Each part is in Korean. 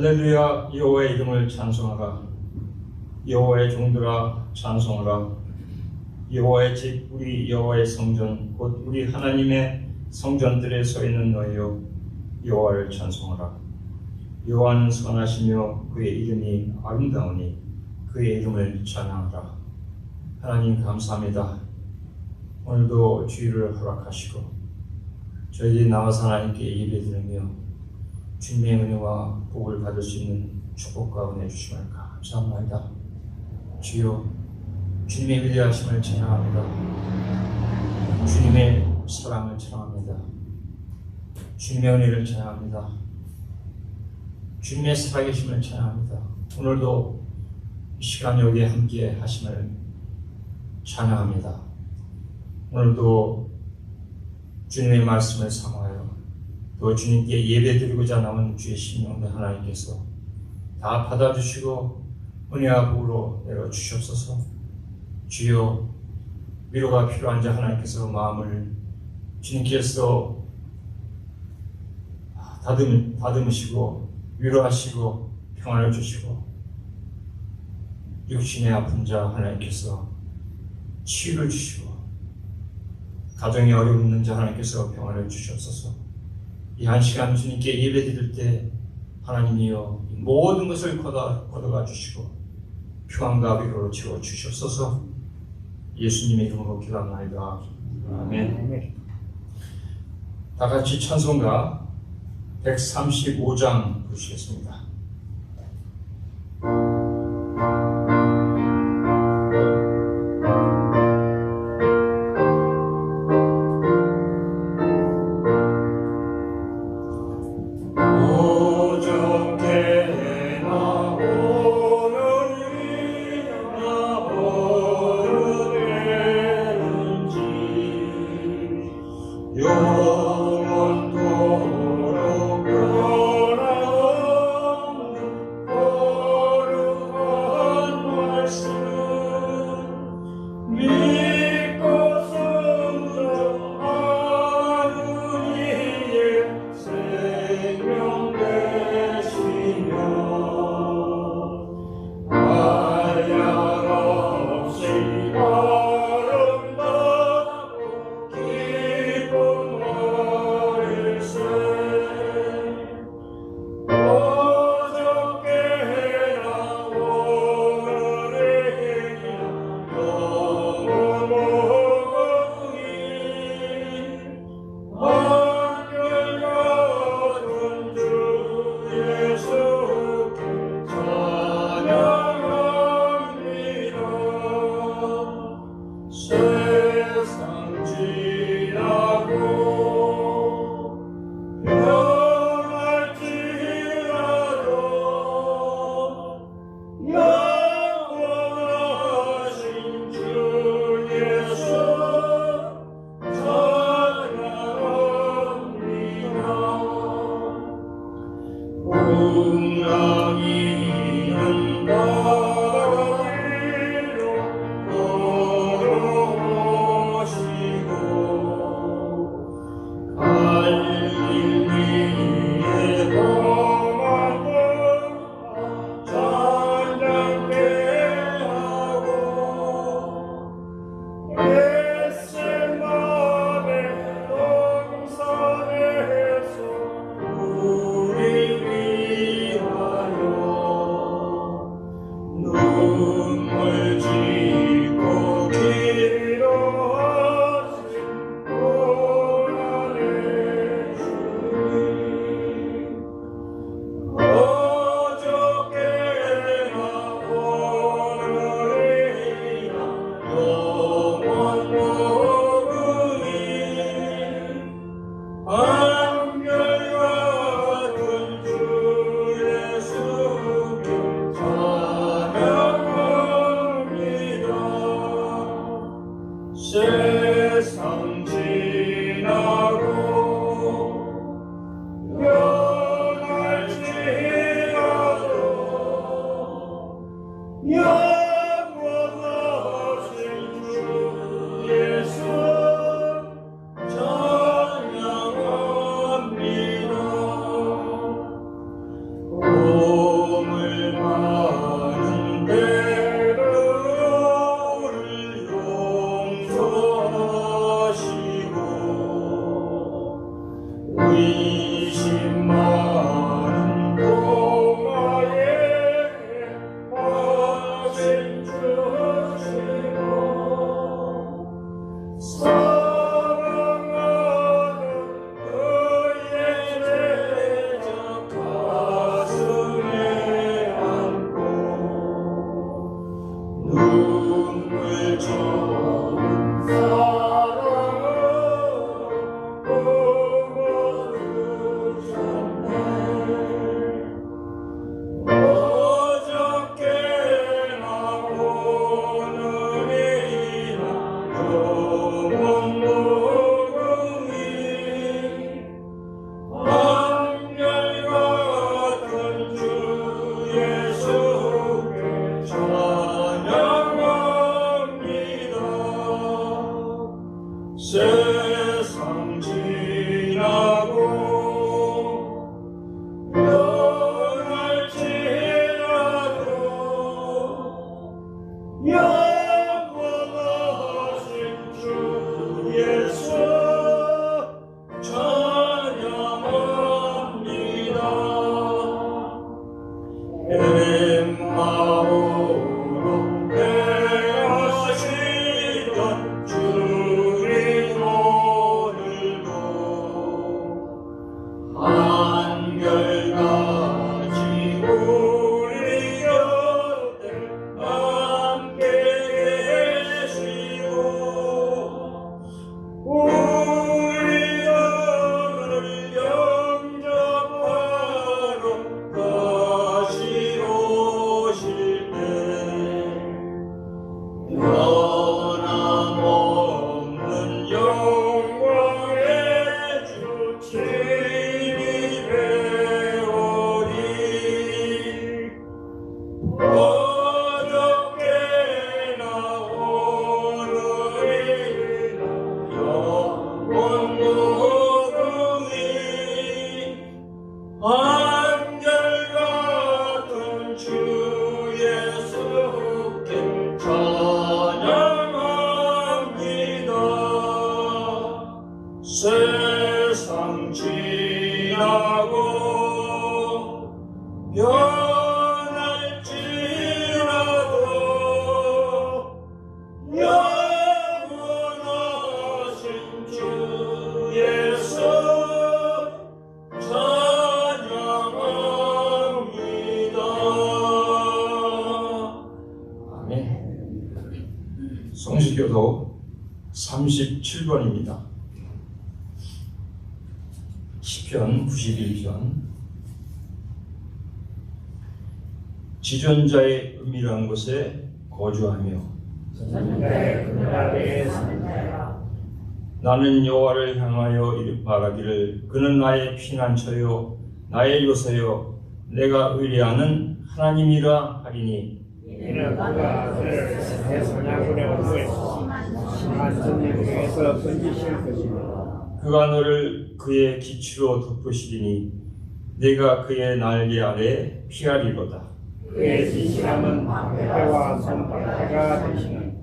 할렐루야. 여호와의 이름을 찬송하라. 여호와의 종들아 찬송하라. 여호와의 집 우리 여호와의 성전 곧 우리 하나님의 성전들에 서 있는 너희여 여호와를 찬송하라. 여호와는 선하시며 그의 이름이 아름다우니 그의 이름을 찬양하라. 하나님 감사합니다. 오늘도 주의를 허락하시고 저희들이 나와서 하나님께 예배드리며 주님의 은혜와 복을 받을 수 있는 축복과 은혜 주심을 감사합니다. 주여, 주님의 위대하심을 찬양합니다. 주님의 사랑을 찬양합니다. 주님의 은혜를 찬양합니다. 주님의 살아계심을 찬양합니다. 오늘도 이 시간 여기에 함께 하심을 찬양합니다. 오늘도 주님의 말씀을 사모하여 또 주님께 예배드리고자 나온 주의 신령들 하나님께서 다 받아주시고 은혜와 복으로 내려주시옵소서. 주여, 위로가 필요한 자 하나님께서 마음을 주님께서 다듬으시고 위로하시고 평안을 주시고 육신의 아픈 자 하나님께서 치유를 주시고 가정에 어려움 있는 자 하나님께서 평안을 주시옵소서. 이 한 시간 주님께 예배드릴 때 하나님이여 모든 것을 걷어가 주시고 평안과 위로로 채워 주시옵소서. 예수님의 이름으로 기도합나이다. 아멘. 다 같이 찬송가 135장 부르시겠습니다. 영원토록 변함없는 지나고 변할지라도 영원하신 주 예수 찬양합니다. 아멘. 성시교도 37번입니다. 시편 91편. 지존자의 은밀한 곳에 거주하며 나는 여호와를 향하여 말하기를 그는 나의 피난처요 나의 요새요 내가 의뢰하는 하나님이라 하리니 이는 그가 그를 새 사냥꾼의 얼굴에서 심한 전쟁에서 건지실 것이며 그가 너를 그의 기치로 덮으시리니 내가 그의 날개 아래 피하리로다. 그의 진실함은 방패와 손방패가 되시는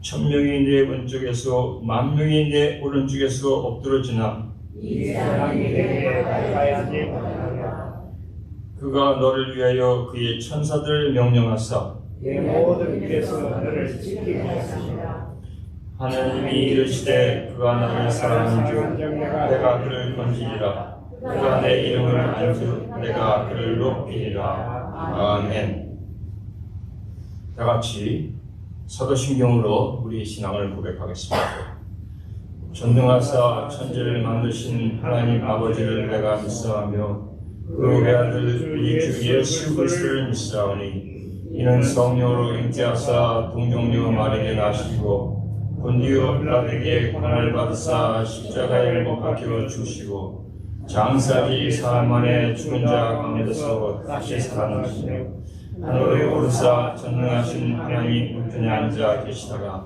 천명이 내 왼쪽에서 만명이 내 오른쪽에서 엎드러지나 이 세상이 내게 가까이하지 못하리라. 그가 너를 위하여 그의 천사들을 명령하사 내 모든 길에서 너를 지키게 하시리라. 하나님이 이르시되 그가 나를 사랑하는 줄 내가 그를 건지리라. 그가 내 이름을 안주 내가 그를 높이리라. 아멘. 다같이 사도신경으로 우리 신앙을 고백하겠습니다. 전능하사 천지를 만드신 하나님 아버지를 내가 믿사하며 그 외아들 우리 주 예수 그리스도를 믿사오니 이는 성령으로 잉태하사 동정녀 마리에 나시고 본디오 빌라도에게 고난을 받으사 십자가에 못 박혀 죽으시고 장사지 사흘 만에 죽은 자 가운데서 다시 살아나시며 하늘에 오르사 전능하신 하나님 우편에 앉아 계시다가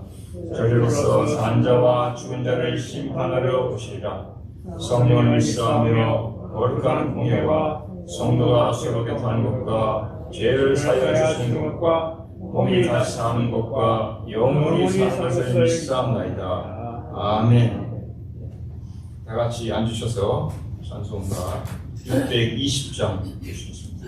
저리로서 산 자와 죽은 자를 심판하려 오시리라. 성령을 믿사하며 거룩한 공예와 성도가 서로 교통하는 것과 죄를 사하여 주시는 것과 몸이 다시 사는 것과 영원히 사는 것을 믿사옵나이다. 아멘. 다같이 앉으셔서 찬송가 620장 주시겠습니다.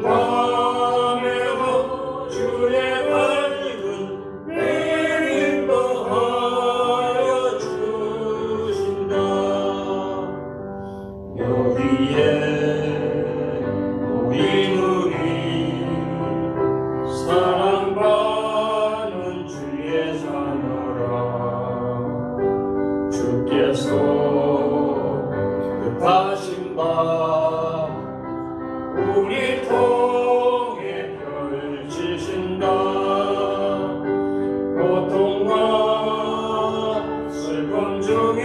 밤에도 주의 밝은 내림도 하늘에서 뜻하신 바 우리 통해 펼치신다. 고통과 슬픔 중에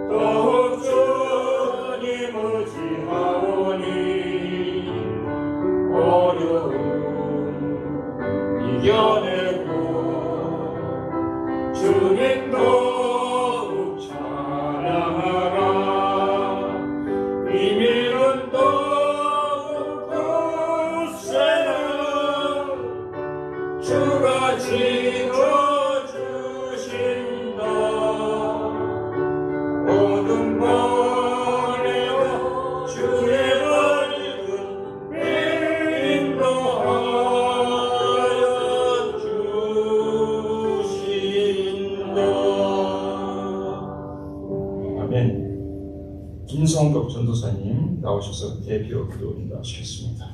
더욱 주님 의지하오니 어려움 이겨내고 주님 더욱 찬양하라. 이민은 더욱 굳세라. 주가 지켜주신다. 모든 번에도 주의 얼굴 인도하여 주신다. 아멘. 김성덕 전도사님 나오셔서 대표 기도 인도하시겠습니다.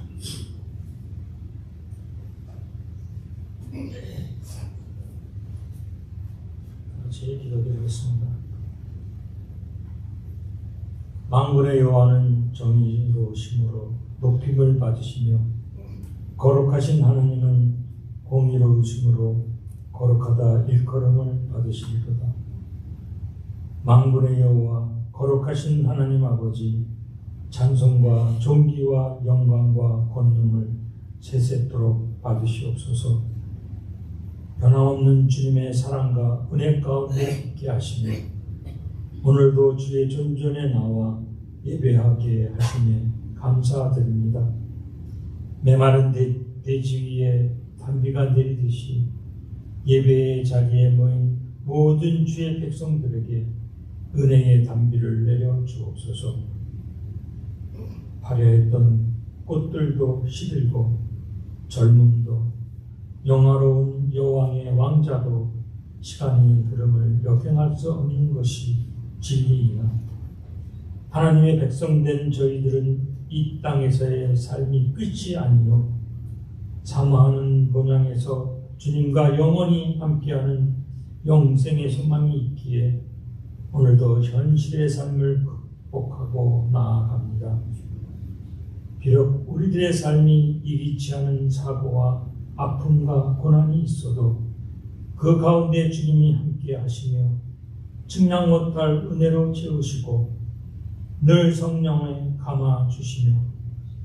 같이 기도드리겠습니다. 만군의 여호와는 정의로우심으로 높임을 받으시며 거룩하신 하나님은 공의로우심으로 거룩하다 일컬음을 받으시리로다. 만군의 여호와 거룩하신 하나님 아버지, 찬송과 존귀와 영광과 권능을 세세토록 받으시옵소서. 변함없는 주님의 사랑과 은혜 가운데 있게 하시며 오늘도 주의 존전에 나와 예배하게 하시며 감사드립니다. 메마른 대지 위에 단비가 내리듯이 예배의 자리에 모인 모든 주의 백성들에게 은혜의 단비를 내려 주옵소서. 화려했던 꽃들도 시들고 젊음도 영화로운 여왕의 왕자도 시간이 흐름을 역행할 수 없는 것이 진리이나 하나님의 백성된 저희들은 이 땅에서의 삶이 끝이 아니요 사모하는 본향에서 주님과 영원히 함께하는 영생의 소망이 있기에 오늘도 현실의 삶을 극복하고 나아갑니다. 비록 우리들의 삶이 이기치 않은 사고와 아픔과 고난이 있어도 그 가운데 주님이 함께 하시며 측량 못할 은혜로 채우시고 늘 성령에 감아 주시며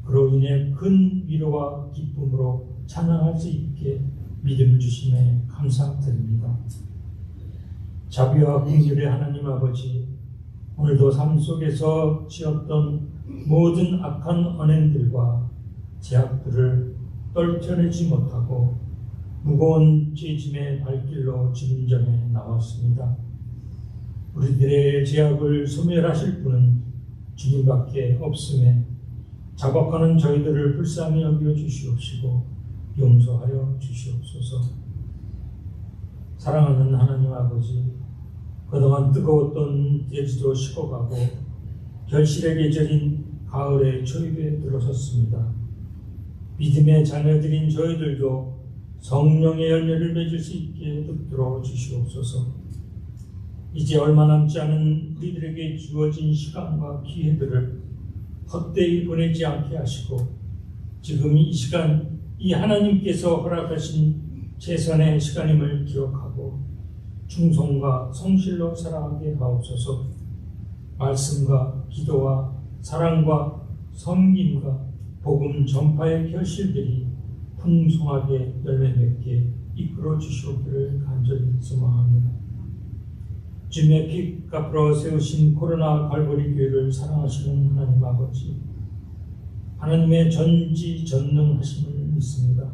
그로 인해 큰 위로와 기쁨으로 찬양할 수 있게 믿음 주심에 감사드립니다. 자비와 긍휼의 하나님 아버지, 오늘도 삶 속에서 지었던 모든 악한 언행들과 제약들을 떨쳐내지 못하고 무거운 죄짐의 발길로 주님 전에 나왔습니다. 우리들의 제약을 소멸하실 분은 주님밖에 없음에 자박하는 저희들을 불쌍히 여겨 주시옵시고 용서하여 주시옵소서. 사랑하는 하나님 아버지, 그동안 뜨거웠던 대지도 식어가고 결실의 계절인 가을의 초입에 들어섰습니다. 믿음의 자녀들인 저희들도 성령의 열매를 맺을 수 있게 붙들어 주시옵소서. 이제 얼마 남지 않은 우리들에게 주어진 시간과 기회들을 헛되이 보내지 않게 하시고 지금 이 시간 이 하나님께서 허락하신 최선의 시간임을 기억하고 충성과 성실로 살아가게 하옵소서. 말씀과 기도와 사랑과 섬김과 복음 전파의 결실들이 풍성하게 열매 맺게 이끌어 주시옵기를 간절히 소망합니다. 주님의 피 갚으러 세우신 코로나 갈보리 교회를 사랑하시는 하나님 아버지, 하나님의 전지전능하심을 믿습니다.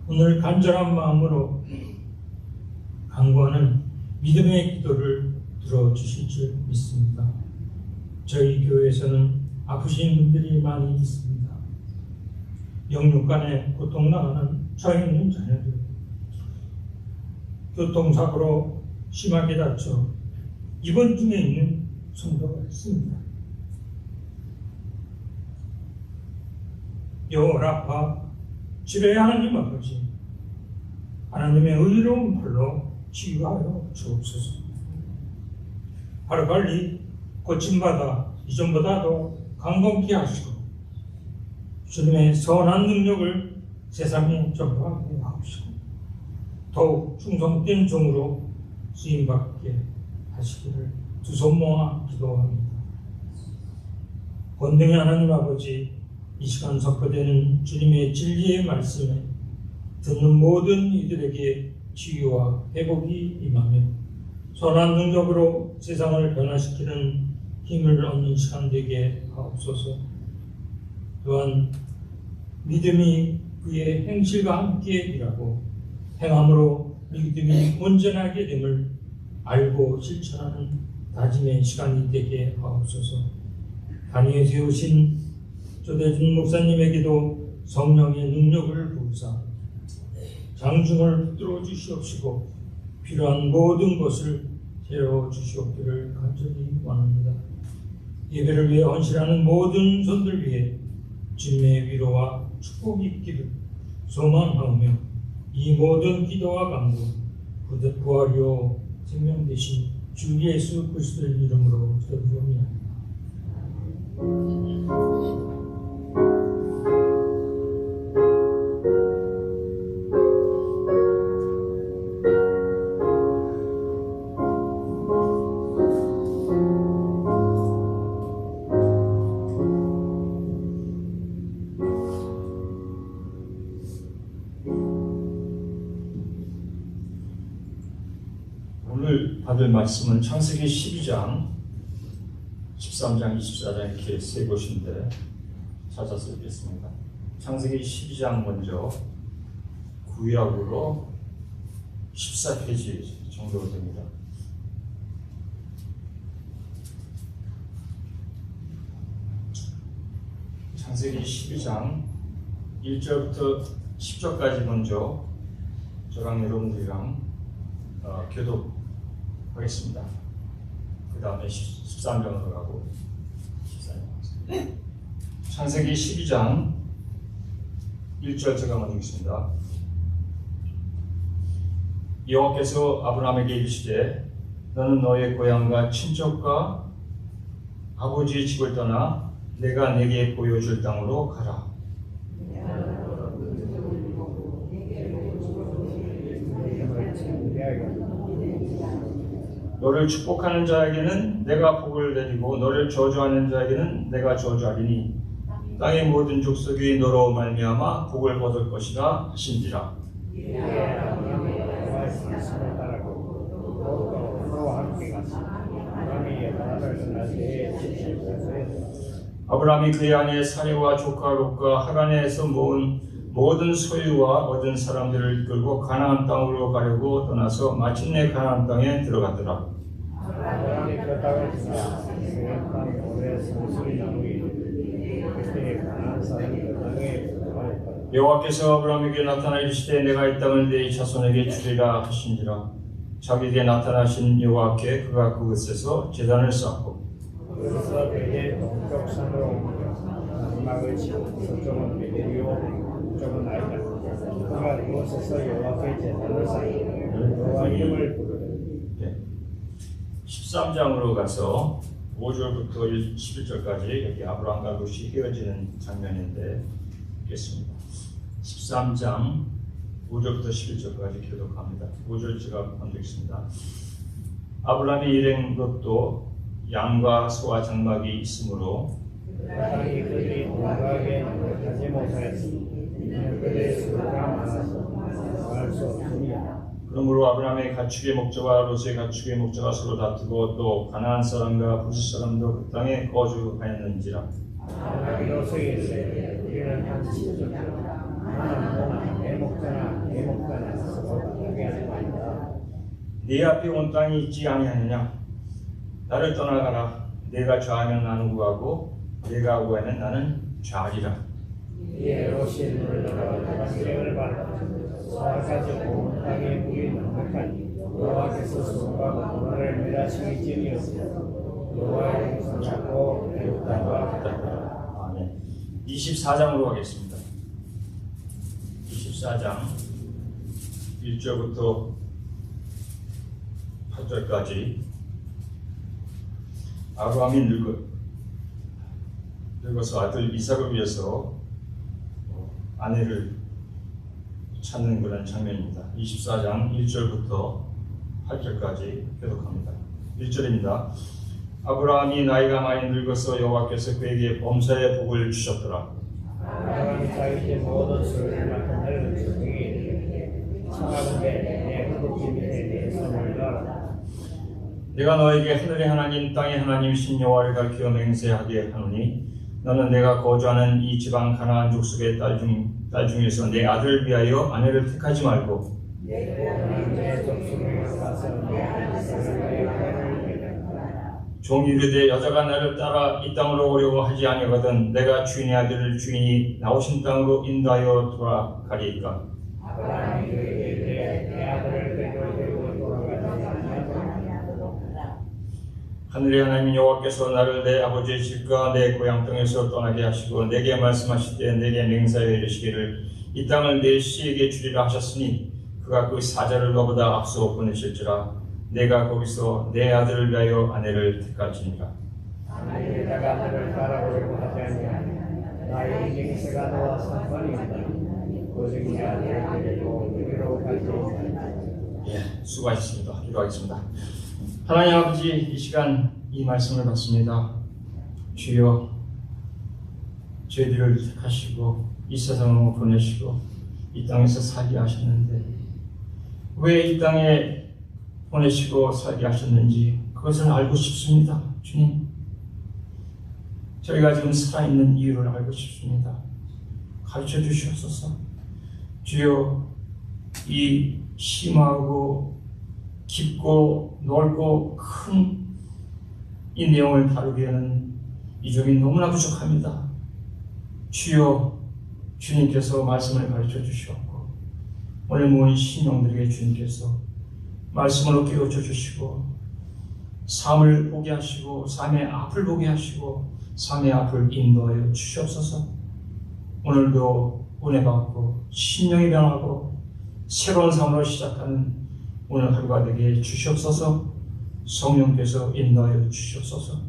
오늘 간절한 마음으로 간구하는 믿음의 기도를 들어주실 줄 믿습니다. 저희 교회에서는 아프신 분들이 많이 있습니다. 영육간에 고통당하는 처해 있는 자녀들, 교통사고로 심하게 다쳐 입원 중에 있는 성도가 있습니다. 여호라파 지뢰의 하나님 아버지, 하나님의 의로운 팔로 치유하여 주옵소서. 하루빨리 고침받아 이전보다도 강건케 하시고 주님의 선한 능력을 세상에 전파하게 하옵시고 더욱 충성된 종으로 쓰임받게 하시기를 두 손 모아 기도합니다. 권능의 하나님 아버지, 이 시간 선포되는 주님의 진리의 말씀에 듣는 모든 이들에게 치유와 회복이 임하며 선한 능력으로 세상을 변화시키는 힘을 얻는 시간 되게 하옵소서. 또한 믿음이 그의 행실과 함께 일하고 행함으로 믿음이 온전하게 됨을 알고 실천하는 다짐의 시간이 되게 하옵소서. 단위에 세우신 조대준 목사님에게도 성령의 능력을 부으사 장중을 붙들어 주시옵시고 필요한 모든 것을 채워 주시옵기를 간절히 원합니다. 예배를 위해 헌신하는 모든 손들 위해 주님의 위로와 축복이 있기를 소망하며 이 모든 기도와 간구 부활이요 생명 되신 주 예수 그리스도의 이름으로 기도드립니다. 오늘 받을 말씀은 창세기 12장, 13장, 24장 이렇게 세 곳인데 찾아서 읽겠습니다. 창세기 12장 먼저 구약으로 14페이지 정도 됩니다. 창세기 12장 1절부터 10절까지 먼저 저랑 여러분들이랑 교독하겠습니다. 그 다음에 13장으로 가고 14장. 창세기 12장 1절 제가 먼저 읽겠습니다. 여호와께서 아브라함에게 이르시되 너는 너의 고향과 친척과 아버지의 집을 떠나 내가 내게 보여줄 땅으로 가라. 너를 축복하는 자에게는 내가 복을 내리고 너를 저주하는 자에게는 내가 저주하리니 땅의 모든 족속이 너로 말미암아 복을 얻을 것이라 하신지라. 아브라함이 그의 아내 사레와 조카 롯과 하란에서 모은 모든 소유와 얻은 사람들을 이끌고 가나안 땅으로 가려고 떠나서 마침내 가나안 땅에 들어갔더라. 아브라함이 그 땅을 지나 세겜 오래 성소리 나무이 그때 가나안 사람이 그 땅에 들어가니라. 여호와께서 아브라함에게 나타나 이르시되 내가 이 땅을 네 자손에게 주리라 하신지라. 자기에게 나타나신 여호와께 그가 그곳에서 제단을 쌓고 그래서 베델 동쪽 산으로 옮겨 마지막을 치고 서쪽은 베델이요 북쪽은 아이다. 그가 그곳에서 여호와께 제단을 쌓고 여호와 이름을 부르되 13장으로 가서 5절부터 11절까지 여기 아브라함과 롯이 헤어지는 장면인데 읽겠습니다. 13장 5절부터 11절까지 교독합니다. 5절 제가 먼저 읽습니다. 아브라함이 일행 롯도 양과 소와 장막이 있으므로 땅이 그들이 공부하게 노력하지 못하였으니 그들의 수가 많아서 구할 수 없으니라. 그러므로 아브라함의 가축의 목자와 롯의 가축의 목자가 서로 다투고 또 가나안 사람과 부스 사람도 그 땅에 거주하였는지라. 아브라함이 롯에게 이르되 우리는 한 친족이라 나는 너나 내 목자나 서로 다투게 하지 말라. 네 앞에 온 땅이 있지 아니하느냐? 나를 떠나가라. 내가 좌하면 나는 우하고 내가 우하면 나는 좌하리라. 이에 롯이 눈을 들어 다방길을 바라 서까지 온 땅의 물이 넉넉하니 여호와께서 소금과 고라를 멸하시기쯤이었으므로 여호와의 손 잡고 애국 땅과 같았더라. 아멘. 24장으로 가겠습니다. 24장 1절부터 8절까지 아브라함이 늙어서 아들 이삭을 위해서 아내를 찾는 그런 장면입니다. 24장 1절부터 8절까지 교독합니다. 1절입니다. 아브라함이 나이가 많이 늙어서 여호와께서 그에게 범사의 복을 주셨더라. 아브라함이 자기의 모든 소유를 나타내는 주중에 청하건대 내 흙지 밑에 내 손을 놔라. 내가 너에게 하늘의 하나님 땅의 하나님이신 여호와를 가르쳐 맹세하게 하노니 너는 내가 거주하는 이 지방 가나안 족속의 딸 중에서 내 아들을 위하여 아내를 택하지 말고 내 족속에 가서 내 아들을 위하여 아내를 택하라. 종이 이르되 여자가 나를 따라 이 땅으로 오려고 하지 아니하거든 내가 주인의 아들을 주인이 나오신 땅으로 인도하여 돌아가리이까. 아브라함이 그에게 내 아들을 데리고 돌아가지 아니하고 하늘의 하나님 여호와께서 나를 내 아버지의 집과 내 고향 땅에서 떠나게 하시고 내게 말씀하실 때 내게 맹세하여 이르시기를 이 땅을 내 씨에게 주리라 하셨으니 그가 그 사자를 너보다 앞서 보내실지라 내가 거기서 내 아들을 위하여 아내를 택할지니라. 아니 내가 아들을 따라오려고 하지 아니하니 나의 맹세가 너와 상관이 없다. 오직 내 아들을 데리고 너희로 가지 아니하니. 수고하셨습니다. 기도하겠습니다. 하나님 아버지, 이 시간 이 말씀을 받습니다. 주여, 저희들을 택하시고 이 세상으로 보내시고 이 땅에서 살게 하셨는데 왜 이 땅에 보내시고 살게 하셨는지 그것을 알고 싶습니다. 주님, 저희가 지금 살아있는 이유를 알고 싶습니다. 가르쳐 주시옵소서. 주여, 이 심하고 깊고 넓고 큰 이 내용을 다루기에는 이 점이 너무나 부족합니다. 주여, 주님께서 말씀을 가르쳐 주시옵고 오늘 모인 신령들에게 주님께서 말씀으로 깨우쳐 주시고 삶을 보게 하시고 삶의 앞을 보게 하시고 삶의 앞을 인도하여 주시옵소서. 오늘도 은혜 받고 신령이 변하고 새로운 삶으로 시작하는 오늘 하루가 되게 주시옵소서. 성령께서 인도하여 주시옵소서.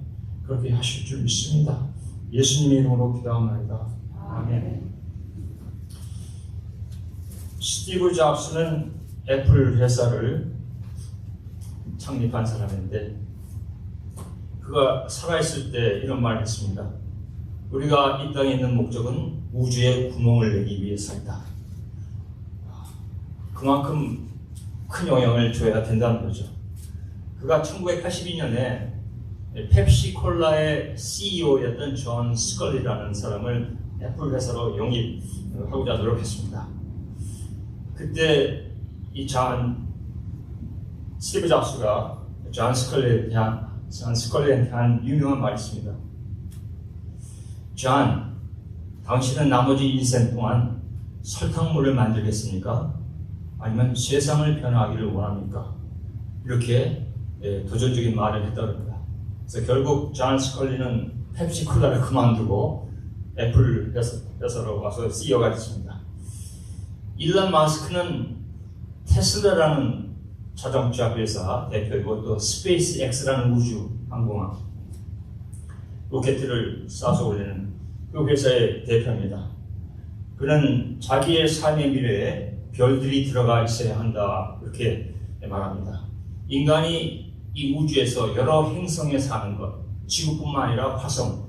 그렇게 하실 줄 믿습니다. 예수님의 이름으로 기도합니다. 아멘. 스티브 잡스는 애플 회사를 창립한 사람인데 그가 살아있을 때 이런 말을 했습니다. 우리가 이 땅에 있는 목적은 우주에 구멍을 내기 위해서이다. 그만큼 큰 영향을 줘야 된다는 거죠. 그가 1982년에 펩시콜라의 CEO였던 존 스컬리라는 사람을 애플 회사로 영입하고자 노력했습니다. 그때 이 스티브 잡스가 존 스컬리에 대한 유명한 말이 있습니다. 존, 당신은 나머지 인생 동안 설탕물을 만들겠습니까? 아니면 세상을 변화하기를 원합니까? 이렇게 도전적인 말을 했다고 합니다. 그래서 결국 존 스컬리는 펩시콜라를 그만두고 애플 회사로 와서 CEO가 됐습니다. 일론 마스크는 테슬라라는 자동차 회사 대표이고 또 스페이스 X라는 우주 항공함 로켓을 쏴서 올리는 그 회사의 대표입니다. 그는 자기의 삶의 미래에 별들이 들어가 있어야 한다 이렇게 말합니다. 인간이 이 우주에서 여러 행성에 사는 것, 지구뿐만 아니라 화성,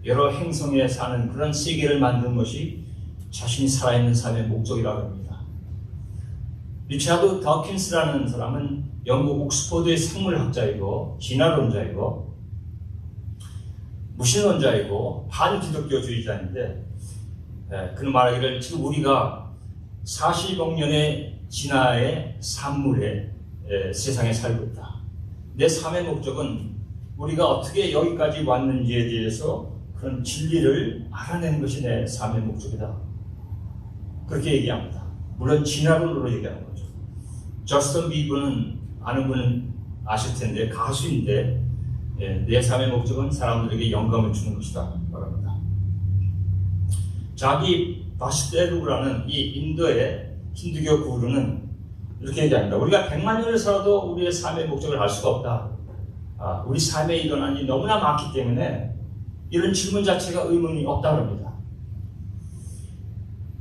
여러 행성에 사는 그런 세계를 만든 것이 자신이 살아있는 삶의 목적이라고 합니다. 리차드 더킨스라는 사람은 영국 옥스퍼드의 생물학자이고 진화론자이고 무신론자이고 반기독교주의자인데 그는 말하기를 지금 우리가 40억 년의 진화의 산물에 세상에 살고 있다. 내 삶의 목적은 우리가 어떻게 여기까지 왔는지에 대해서 그런 진리를 알아내는 것이 내 삶의 목적이다. 그렇게 얘기합니다. 물론 진화론으로 얘기하는 거죠. 저스틴 비버는 아는 분은 아실 텐데 가수인데 내 삶의 목적은 사람들에게 영감을 주는 것이다 말합니다. 자기 바시데루라는 이 인도의 힌두교 구루는 이렇게 얘기합니다. 우리가 100만 년을 살아도 우리의 삶의 목적을 알 수가 없다. 우리 삶에 일어난 일이 너무나 많기 때문에 이런 질문 자체가 의문이 없다고 합니다.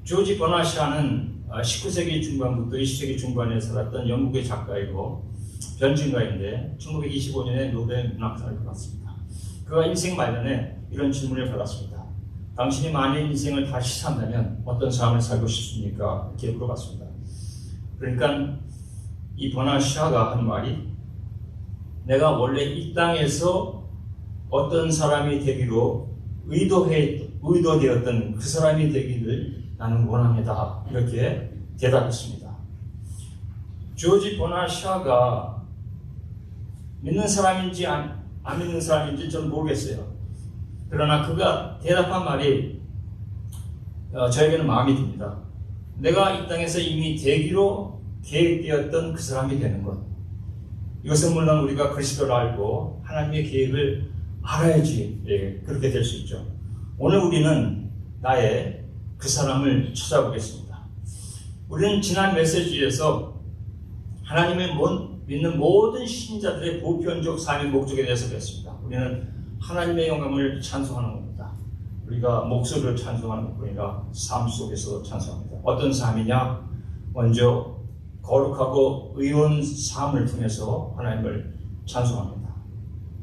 조지 버나시아는 19세기 중반부터 20세기 중반에 살았던 영국의 작가이고 변증가인데 1925년에 노벨 문학상을 받았습니다. 그가 인생 말년에 이런 질문을 받았습니다. 당신이 만일 인생을 다시 산다면 어떤 삶을 살고 싶습니까? 이렇게 물어봤습니다. 그러니까 이 버나시아가 한 말이 내가 원래 이 땅에서 어떤 사람이 되기로 의도되었던 그 사람이 되기를 나는 원합니다. 이렇게 대답했습니다. 조지 버나시아가 믿는 사람인지 안 믿는 사람인지 저는 모르겠어요. 그러나 그가 대답한 말이 저에게는 마음이 듭니다. 내가 이 땅에서 이미 되기로 계획되었던 그 사람이 되는 것. 이것은 물론 우리가 그리스도를 알고 하나님의 계획을 알아야지 그렇게 될 수 있죠. 오늘 우리는 나의 그 사람을 찾아보겠습니다. 우리는 지난 메시지에서 하나님을 믿는 모든 신자들의 보편적 삶의 목적에 대해서 배웠습니다. 우리는 하나님의 영광을 찬송하는 겁니다. 우리가 목소리를 찬송하는 것뿐 아니라 삶 속에서도 찬송합니다. 어떤 삶이냐? 먼저 거룩하고 의로운 삶을 통해서 하나님을 찬송합니다.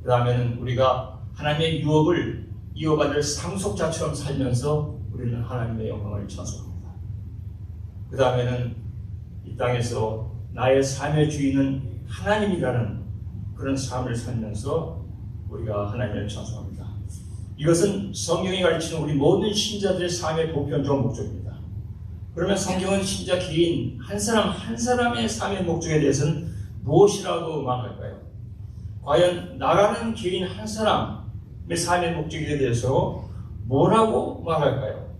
그 다음에는 우리가 하나님의 유업을 이어받을 상속자처럼 살면서 우리는 하나님의 영광을 찬송합니다. 그 다음에는 이 땅에서 나의 삶의 주인은 하나님이라는 그런 삶을 살면서 우리가 하나님을 찬송합니다. 이것은 성경이 가르치는 우리 모든 신자들의 삶의 보편적 목적입니다. 그러면 성경은 신자 개인 한 사람 한 사람의 삶의 목적에 대해서는 무엇이라고 말할까요? 과연 나라는 개인 한 사람의 삶의 목적에 대해서 뭐라고 말할까요?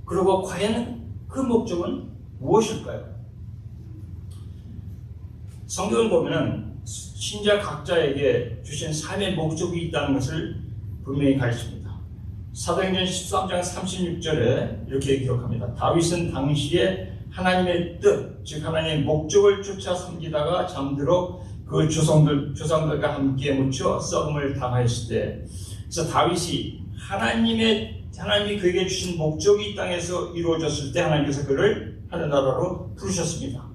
그리고 과연 그 목적은 무엇일까요? 성경을 보면 신자 각자에게 주신 삶의 목적이 있다는 것을 분명히 가르칩니다. 사도행전 13장 36절에 이렇게 기록합니다. 다윗은 당시에 하나님의 뜻, 즉 하나님의 목적을 쫓아 섬기다가 잠들어 그 조상들과 함께 묻혀 썩음을 당하였을 때, 그래서 다윗이 하나님이 그에게 주신 목적이 이 땅에서 이루어졌을 때 하나님께서 그를 하늘나라로 부르셨습니다.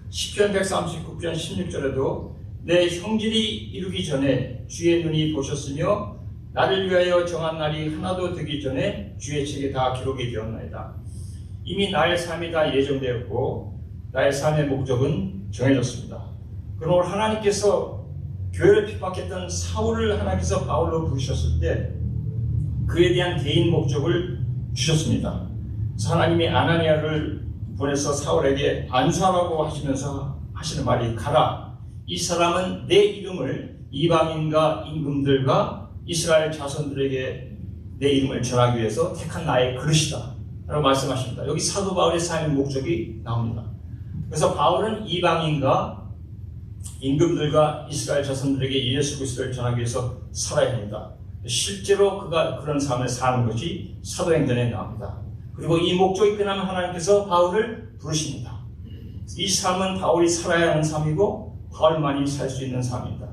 시편 139편 16절에도 내 형질이 이루기 전에 주의 눈이 보셨으며 나를 위하여 정한 날이 하나도 되기 전에 주의 책에 다 기록이 되었나이다. 이미 나의 삶이 다 예정되었고 나의 삶의 목적은 정해졌습니다. 그러므로 하나님께서 교회를 핍박했던 사울을 하나님께서 바울로 부르셨을 때 그에 대한 개인 목적을 주셨습니다. 그래서 하나님이 아나니아를 보내서 사울에게 안수하라고 하시면서 하시는 말이 가라. 이 사람은 내 이름을 이방인과 임금들과 이스라엘 자손들에게 내 이름을 전하기 위해서 택한 나의 그릇이다 라고 말씀하십니다. 여기 사도 바울의 삶의 목적이 나옵니다. 그래서 바울은 이방인과 임금들과 이스라엘 자손들에게 예수 그리스도를 전하기 위해서 살아야 합니다. 실제로 그가 그런 삶을 사는 것이 사도행전에 나옵니다. 그리고 이 목적이 끝나면 하나님께서 바울을 부르십니다. 이 삶은 바울이 살아야 하는 삶이고 바울만이 살 수 있는 삶입니다.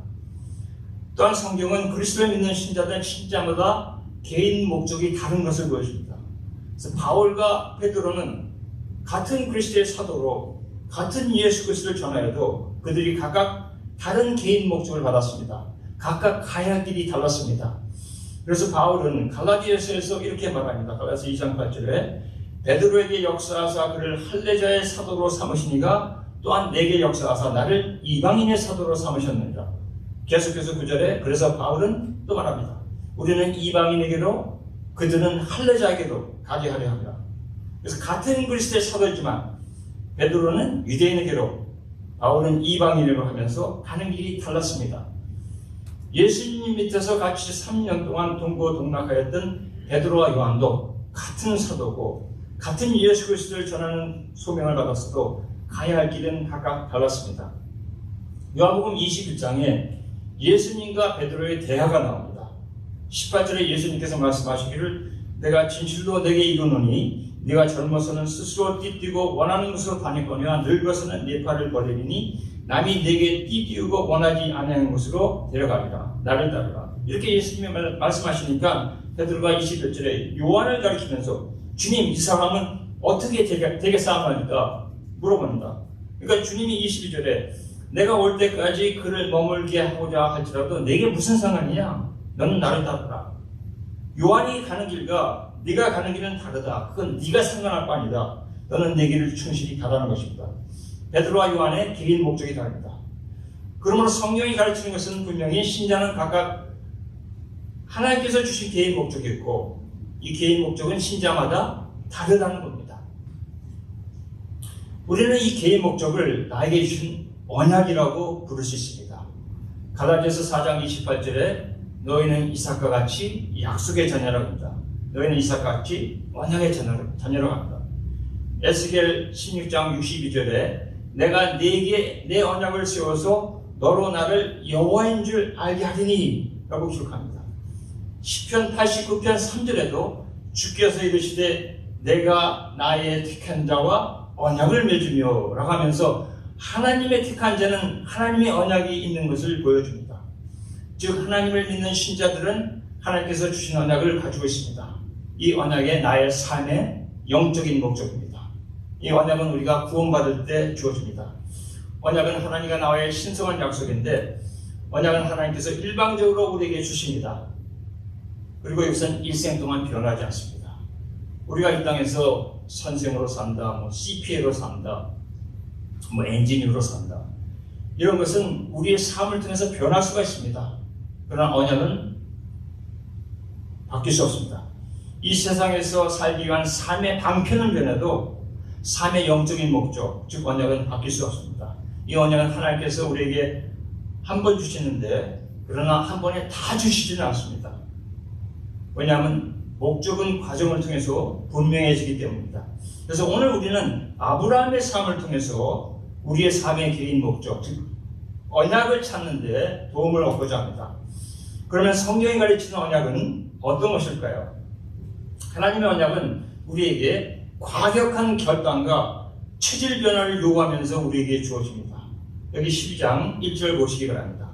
또한 성경은 그리스도를 믿는 신자들은 신자마다 개인 목적이 다른 것을 보여줍니다. 그래서 바울과 베드로는 같은 그리스도의 사도로 같은 예수 그리스도를 전하여도 그들이 각각 다른 개인 목적을 받았습니다. 각각 가야 할 길이 달랐습니다. 그래서 바울은 갈라디아서에서 이렇게 말합니다. 갈라디아서 2장 8절에 베드로에게 역사하사 그를 할례자의 사도로 삼으시니가 또한 내게 역사하사 나를 이방인의 사도로 삼으셨느니라. 계속해서 9절에 그래서 바울은 또 말합니다. 우리는 이방인에게도 그들은 할례자에게도 가게 하려 합니다. 그래서 같은 그리스도의 사도이지만 베드로는 유대인에게로 바울은 이방인으로 하면서 가는 길이 달랐습니다. 예수님 밑에서 같이 3년 동안 동고동락하였던 베드로와 요한도 같은 사도고 같은 예수 그리스도를 전하는 소명을 받았어도 가야 할 길은 각각 달랐습니다. 요한복음 21장에 예수님과 베드로의 대화가 나옵니다. 18절에 예수님께서 말씀하시기를 내가 진실로 내게 이르노니 네가 젊어서는 스스로 띠뛰고 원하는 것으로 다녔거니와 늙어서는 네 팔을 벌리니 남이 네게 띠띠우고 원하지 아니하는 곳으로 데려가리라. 나를 따르라. 이렇게 예수님이 말씀하시니까 베드로가 21절에 요한을 가리키면서 주님, 이 사람은 어떻게 되게 싸움하니까 물어본다. 그러니까 주님이 22절에 내가 올 때까지 그를 머물게 하고자 할지라도 내게 무슨 상관이냐? 너는 나를 따르라. 요한이 가는 길과 네가 가는 길은 다르다. 그건 네가 상관할 바 아니다. 너는 내 길을 충실히 가라는 것입니다. 베드로와 요한의 개인 목적이 다릅니다. 그러므로 성경이 가르치는 것은 분명히 신자는 각각 하나님께서 주신 개인 목적이 있고 이 개인 목적은 신자마다 다르다는 겁니다. 우리는 이 개인 목적을 나에게 주신 언약이라고 부를 수 있습니다. 갈라디아서 4장 28절에 너희는 이삭과 같이 약속의 자녀라고 합니다. 너희는 이삭과 같이 언약의 자녀라고 합니다. 에스겔 16장 62절에 내가 네게 내 언약을 세워서 너로 나를 여호와인 줄 알게 하리니 라고 기록합니다. 시편 89편 3절에도 주께서 이르시되 내가 나의 택한 자와 언약을 맺으며 라고 하면서 하나님의 택한 자는 하나님의 언약이 있는 것을 보여줍니다. 즉 하나님을 믿는 신자들은 하나님께서 주신 언약을 가지고 있습니다. 이 언약의 나의 삶의 영적인 목적입니다. 이 언약은 우리가 구원받을 때 주어집니다. 언약은 하나님과 나와의 신성한 약속인데 언약은 하나님께서 일방적으로 우리에게 주십니다. 그리고 이것은 일생 동안 변하지 않습니다. 우리가 이 땅에서 선생으로 산다, CPA로 산다, 엔지니어로 산다. 이런 것은 우리의 삶을 통해서 변할 수가 있습니다. 그러나 언약은 바뀔 수 없습니다. 이 세상에서 살기 위한 삶의 방편은 변해도 삶의 영적인 목적, 즉 언약은 바뀔 수 없습니다. 이 언약은 하나님께서 우리에게 한 번 주시는데 그러나 한 번에 다 주시지는 않습니다. 왜냐하면 목적은 과정을 통해서 분명해지기 때문입니다. 그래서 오늘 우리는 아브라함의 삶을 통해서 우리의 삶의 개인 목적, 즉 언약을 찾는 데 도움을 얻고자 합니다. 그러면 성경이 가르치는 언약은 어떤 것일까요? 하나님의 언약은 우리에게 과격한 결단과 체질 변화를 요구하면서 우리에게 주어집니다. 여기 12장 1절 보시기 바랍니다.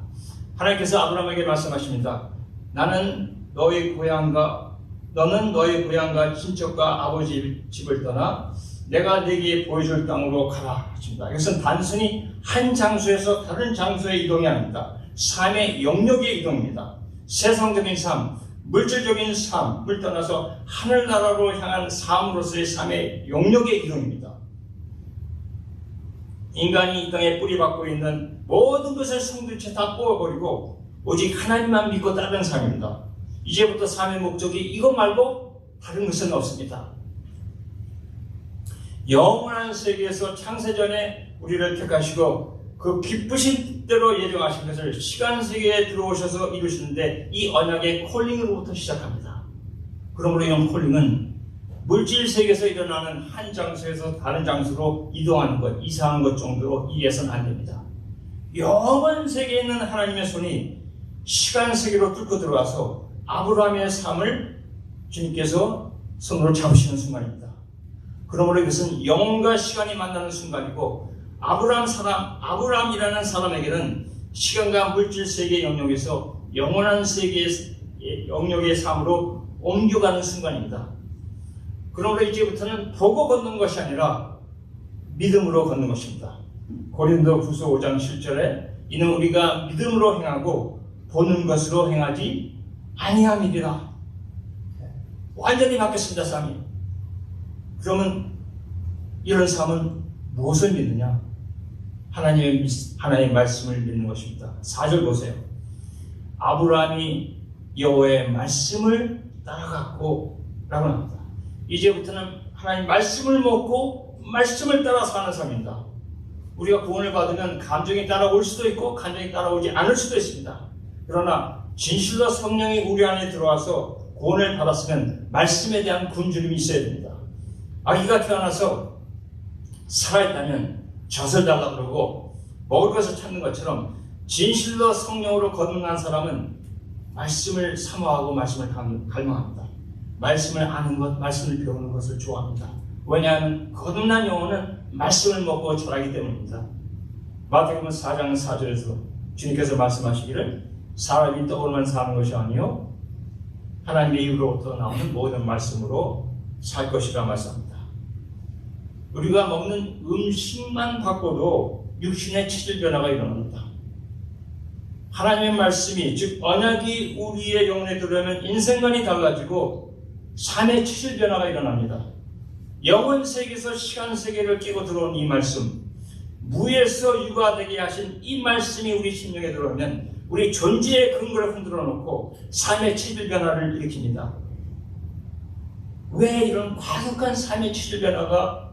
하나님께서 아브라함에게 말씀하십니다. 너는 너의 고향과 친척과 아버지 집을 떠나 내가 네게 보여줄 땅으로 가라 하십니다. 이것은 단순히 한 장소에서 다른 장소에 이동이 아닙니다. 삶의 영역의 이동입니다. 세상적인 삶, 물질적인 삶을 떠나서 하늘나라로 향한 삶으로서의 삶의 영역의 이동입니다. 인간이 이 땅에 뿌리박고 있는 모든 것을 성도체 다 뽑아버리고 오직 하나님만 믿고 따르는 삶입니다. 이제부터 삶의 목적이 이것 말고 다른 것은 없습니다. 영원한 세계에서 창세전에 우리를 택하시고 그 기쁘신 뜻대로 예정하신 것을 시간세계에 들어오셔서 이루시는데 이 언약의 콜링으로부터 시작합니다. 그러므로 이 콜링은 물질세계에서 일어나는 한 장소에서 다른 장소로 이동하는 것, 이상한 것 정도로 이해해서는 안 됩니다. 영원 세계에 있는 하나님의 손이 시간세계로 뚫고 들어와서 아브라함의 삶을 주님께서 손으로 잡으시는 순간입니다. 그러므로 이것은 영혼과 시간이 만나는 순간이고 아브라함이라는 사람에게는 시간과 물질 세계의 영역에서 영원한 세계의 영역의 삶으로 옮겨가는 순간입니다. 그러므로 이제부터는 보고 걷는 것이 아니라 믿음으로 걷는 것입니다. 고린도후서 5장 7절에 이는 우리가 믿음으로 행하고 보는 것으로 행하지 아니함이니라. 완전히 바뀌었습니다, 삶이. 그러면 이런 삶은 무엇을 믿느냐? 하나님의 말씀을 믿는 것입니다. 4절 보세요. 아브라함이 여호와의 말씀을 따라갔고 라고 합니다. 이제부터는 하나님 말씀을 먹고 말씀을 따라 사는 삶입니다. 우리가 구원을 받으면 감정이 따라올 수도 있고 감정이 따라오지 않을 수도 있습니다. 그러나 진실로 성령이 우리 안에 들어와서 구원을 받았으면 말씀에 대한 굶주림이 있어야 됩니다. 아기가 태어나서 살아있다면 젖을 달라고 그러고 먹을 것을 찾는 것처럼 진실로 성령으로 거듭난 사람은 말씀을 사모하고 말씀을 갈망합니다. 말씀을 아는 것, 말씀을 배우는 것을 좋아합니다. 왜냐하면 거듭난 영혼은 말씀을 먹고 자라기 때문입니다. 마태복음 4장 4절에서 주님께서 말씀하시기를 사람이 떡으로만 사는 것이 아니요 하나님의 입으로부터 나오는 모든 말씀으로 살 것이라 말씀합니다. 우리가 먹는 음식만 바꿔도 육신의 체질 변화가 일어납니다. 하나님의 말씀이 즉 언약이 우리의 영혼에 들어오면 인생관이 달라지고 삶의 체질 변화가 일어납니다. 영혼 세계에서 시간 세계를 깨고 들어온 이 말씀, 무에서 유가 되게 하신 이 말씀이 우리 심령에 들어오면 우리 존재의 근거를 흔들어 놓고 삶의 체질 변화를 일으킵니다. 왜 이런 과격한 삶의 체질 변화가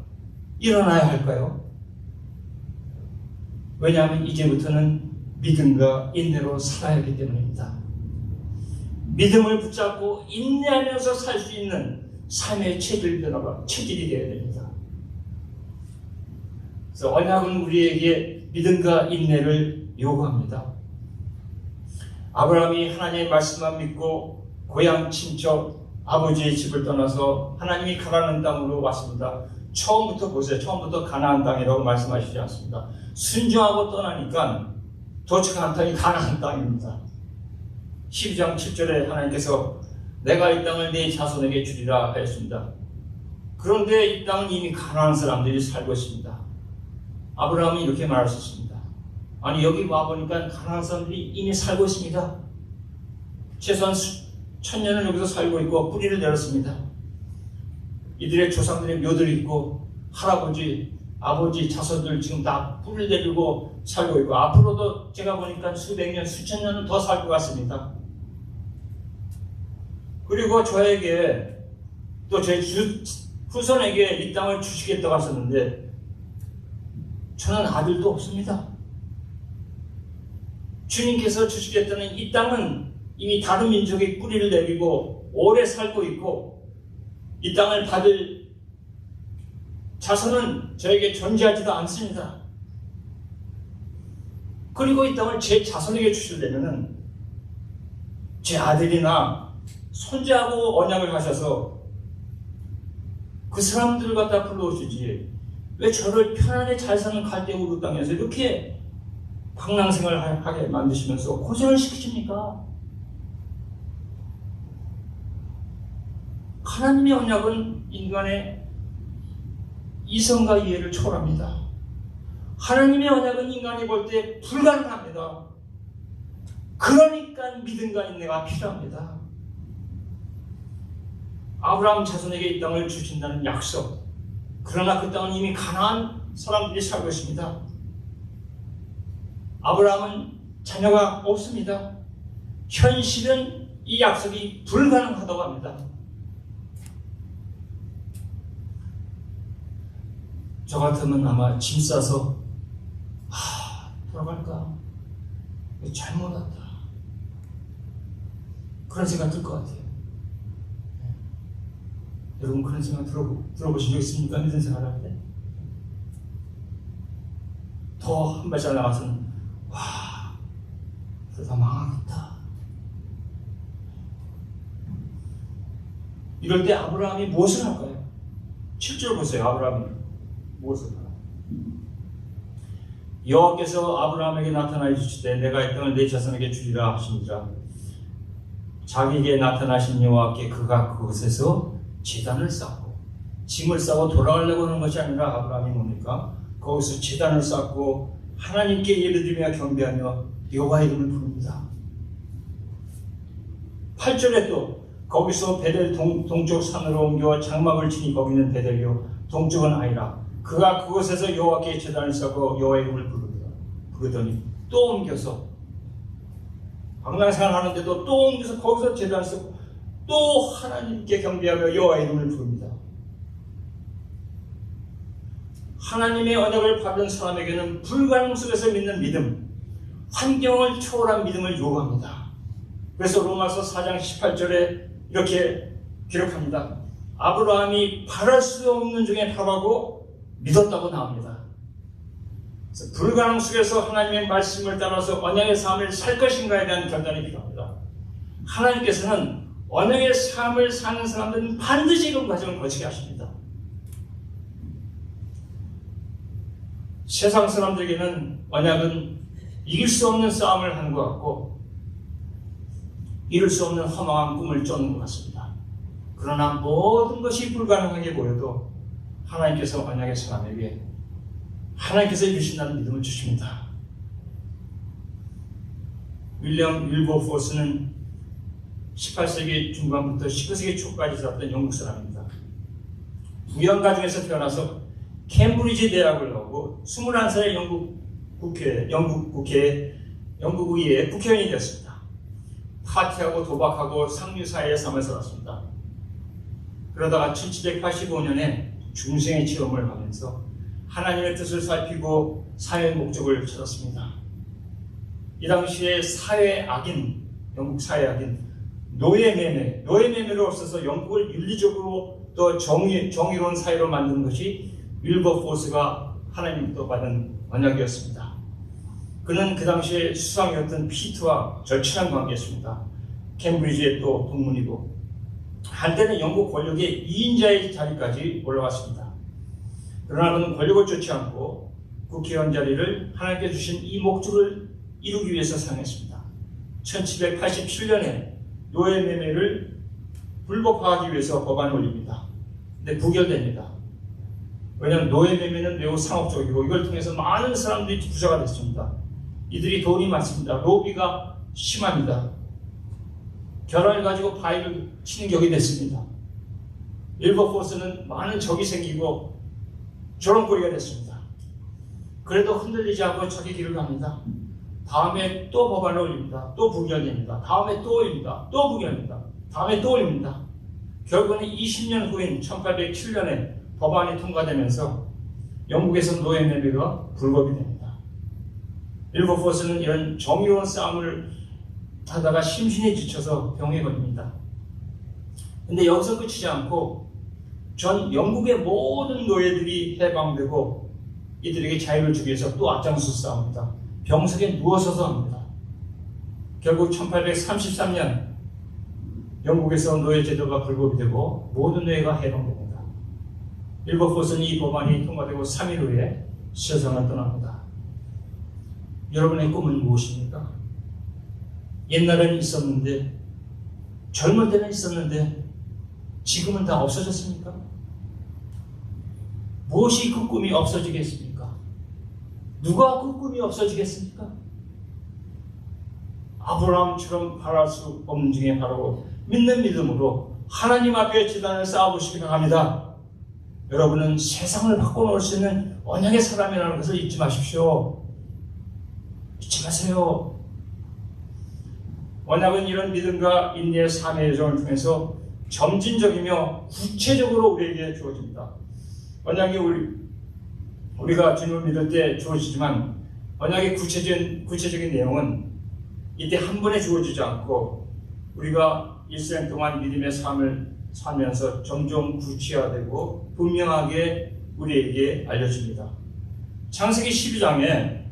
일어나야 할까요? 왜냐하면 이제부터는 믿음과 인내로 살아야 하기 때문입니다. 믿음을 붙잡고 인내하면서 살 수 있는 삶의 체질 변화가 체질이 되어야 됩니다. 그래서 언약은 우리에게 믿음과 인내를 요구합니다. 아브라함이 하나님의 말씀만 믿고 고향 친척 아버지의 집을 떠나서 하나님이 가나안 땅으로 왔습니다. 처음부터 보세요. 처음부터 가나안 땅이라고 말씀하시지 않습니다. 순종하고 떠나니까 도착한 땅이 가나안 땅입니다. 12장 7절에 하나님께서 내가 이 땅을 네 자손에게 주리라 하였습니다. 그런데 이 땅은 이미 가나안 사람들이 살고 있습니다. 아브라함은 이렇게 말하셨습니다. 아니 여기 와보니까 가나안 사람들이 이미 살고 있습니다. 최소한 1000년을 여기서 살고 있고 뿌리를 내렸습니다. 이들의 조상들의 묘들이 있고 할아버지, 아버지, 자손들 지금 다 뿌리를 내리고 살고 있고 앞으로도 제가 보니까 수백 년, 수천 년은 더 살 것 같습니다. 그리고 저에게 또 제 후손에게 이 땅을 주시겠다고 하셨는데 저는 아들도 없습니다. 주님께서 주시겠다는 이 땅은 이미 다른 민족이 뿌리를 내리고 오래 살고 있고 이 땅을 받을 자손은 저에게 존재하지도 않습니다. 그리고 이 땅을 제 자손에게 주시려면 제 아들이나 손자하고 언약을 하셔서 그 사람들을 갖다 불러오시지 왜 저를 편안히 잘 사는 갈대우르 땅에서 이렇게 방랑생활을 하게 만드시면서 고생을 시키십니까? 하나님의 언약은 인간의 이성과 이해를 초월합니다. 하나님의 언약은 인간이 볼 때 불가능합니다. 그러니까 믿음과 인내가 필요합니다. 아브라함 자손에게 이 땅을 주신다는 약속. 그러나 그 땅은 이미 가나안 사람들이 살고 있습니다. 아브라함은 자녀가 없습니다. 현실은 이 약속이 불가능하다고 합니다. 저 같으면 아마 짐 싸서 돌아갈까? 잘못 왔다. 그런 생각 들 것 같아요. 여러분 그런 생각 들어보신 적 있습니까? 믿음 생활할 때? 더 한 발짝 나가서는 그러다 망하겠다. 이럴 때 아브라함이 무엇을 할까요? 7절 보세요. 아브라함이 무엇을 할까요? 여호와께서 아브라함에게 나타나 주시되 내가 이 땅을 네 자손에게 주리라 하시니라. 자기에게 나타나신 여호와께 그가 그곳에서 제단을 쌓고 짐을 싸고 돌아가려고 하는 것이 아니라 아브라함이 뭡니까? 거기서 제단을 쌓고 하나님께 예배드리며 경배하며 여호와의 이름을 부릅니다. 8절에 또 거기서 베델 동쪽 산으로 옮겨 장막을 치니 거기는 베델이요 동쪽은 아이라. 그가 그곳에서 여호와께 제단을 쌓고 여호와의 이름을 부르더니 또 옮겨서 방랑생활 하는데도 또 옮겨서 거기서 제단을 쌓고 또 하나님께 경배하며 여호와의 이름을 부릅니다. 하나님의 언약을 받은 사람에게는 불가능 속에서 믿는 믿음, 환경을 초월한 믿음을 요구합니다. 그래서 로마서 4장 18절에 이렇게 기록합니다. 아브라함이 바랄 수 없는 중에 바라고 믿었다고 나옵니다. 그래서 불가능 속에서 하나님의 말씀을 따라서 언약의 삶을 살 것인가에 대한 결단이 필요합니다. 하나님께서는 언약의 삶을 사는 사람들은 반드시 이런 과정을 거치게 하십니다. 세상 사람들에게는 언약은 이길 수 없는 싸움을 하는 것 같고 이룰 수 없는 허망한 꿈을 쫓는 것 같습니다. 그러나 모든 것이 불가능하게 보여도 하나님께서 언약의 사람에게 하나님께서 이루신다는 믿음을 주십니다. 윌리엄 윌버포스는 18세기 중반부터 19세기 초까지 살았던 영국 사람입니다. 부양 가정에서 태어나서 캠브리지 대학을 나오고 21살에 영국 의회의 국회의원이 되었습니다. 파티하고 도박하고 상류 사회의 삶을 살았습니다. 그러다가 1785년에 중생의 체험을 하면서 하나님의 뜻을 살피고 사회의 목적을 찾았습니다. 이 당시에 영국 사회 악인 노예매매로 없어서 영국을 윤리적으로 또 정의로운 사회로 만드는 것이 윌버포스가 하나님부터 받은 언약이었습니다. 그는 그 당시에 수상이었던 피트와 절친한 관계였습니다. 캠브리지의 또 동문이고 한때는 영국 권력의 2인자의 자리까지 올라왔습니다. 그러나 그는 권력을 쫓지 않고 국회의원 자리를 하나님께 주신 이 목적을 이루기 위해서 사용했습니다. 1787년에 노예 매매를 불법화하기 위해서 법안을 올립니다. 근데 부결됩니다. 왜냐하면 노예 매매는 매우 상업적이고 이걸 통해서 많은 사람들이 부자가 됐습니다. 이들이 돈이 많습니다. 로비가 심합니다. 결혼을 가지고 바위를 치는 격이 됐습니다. 윌버포스는 많은 적이 생기고 조롱거리가 됐습니다. 그래도 흔들리지 않고 자기 길을 갑니다. 다음에 또 법안을 올립니다. 또 부결됩니다. 다음에 또 올립니다. 또 부결됩니다. 다음에 또 올립니다. 결국은 20년 후인 1807년에 법안이 통과되면서 영국에서 노예 매매가 불법이 됩니다. 윌버포스는 이런 정의로운 싸움을 하다가 심신이 지쳐서 병에 걸립니다. 근데 여기서 그치지 않고 전 영국의 모든 노예들이 해방되고 이들에게 자유를 주기 위해서 또 앞장서 싸웁니다. 병석에 누워서도 합니다. 결국 1833년 영국에서 노예 제도가 불법이 되고 모든 노예가 해방됩니다. 윌버포스는 이 법안이 통과되고 3일 후에 세상을 떠납니다. 여러분의 꿈은 무엇입니까? 옛날에는 있었는데, 젊을 때는 있었는데 지금은 다 없어졌습니까? 무엇이 그 꿈이 없어지겠습니까? 누가 그 꿈이 없어지겠습니까? 아브라함처럼 바랄 수 없는 중에 바로 믿는 믿음으로 하나님 앞에 제단을 쌓아보시기 바랍니다. 여러분은 세상을 바꿔놓을 수 있는 언약의 사람이라는 것을 잊지 마십시오. 잊지 마세요. 언약은 이런 믿음과 인내의 삶의 여정을 통해서 점진적이며 구체적으로 우리에게 주어집니다. 언약이 우리가 주님을 믿을 때 주어지지만 언약의 구체적인 내용은 이때 한 번에 주어지지 않고 우리가 일생 동안 믿음의 삶을 살면서 점점 구체화되고 분명하게 우리에게 알려집니다. 창세기 12장에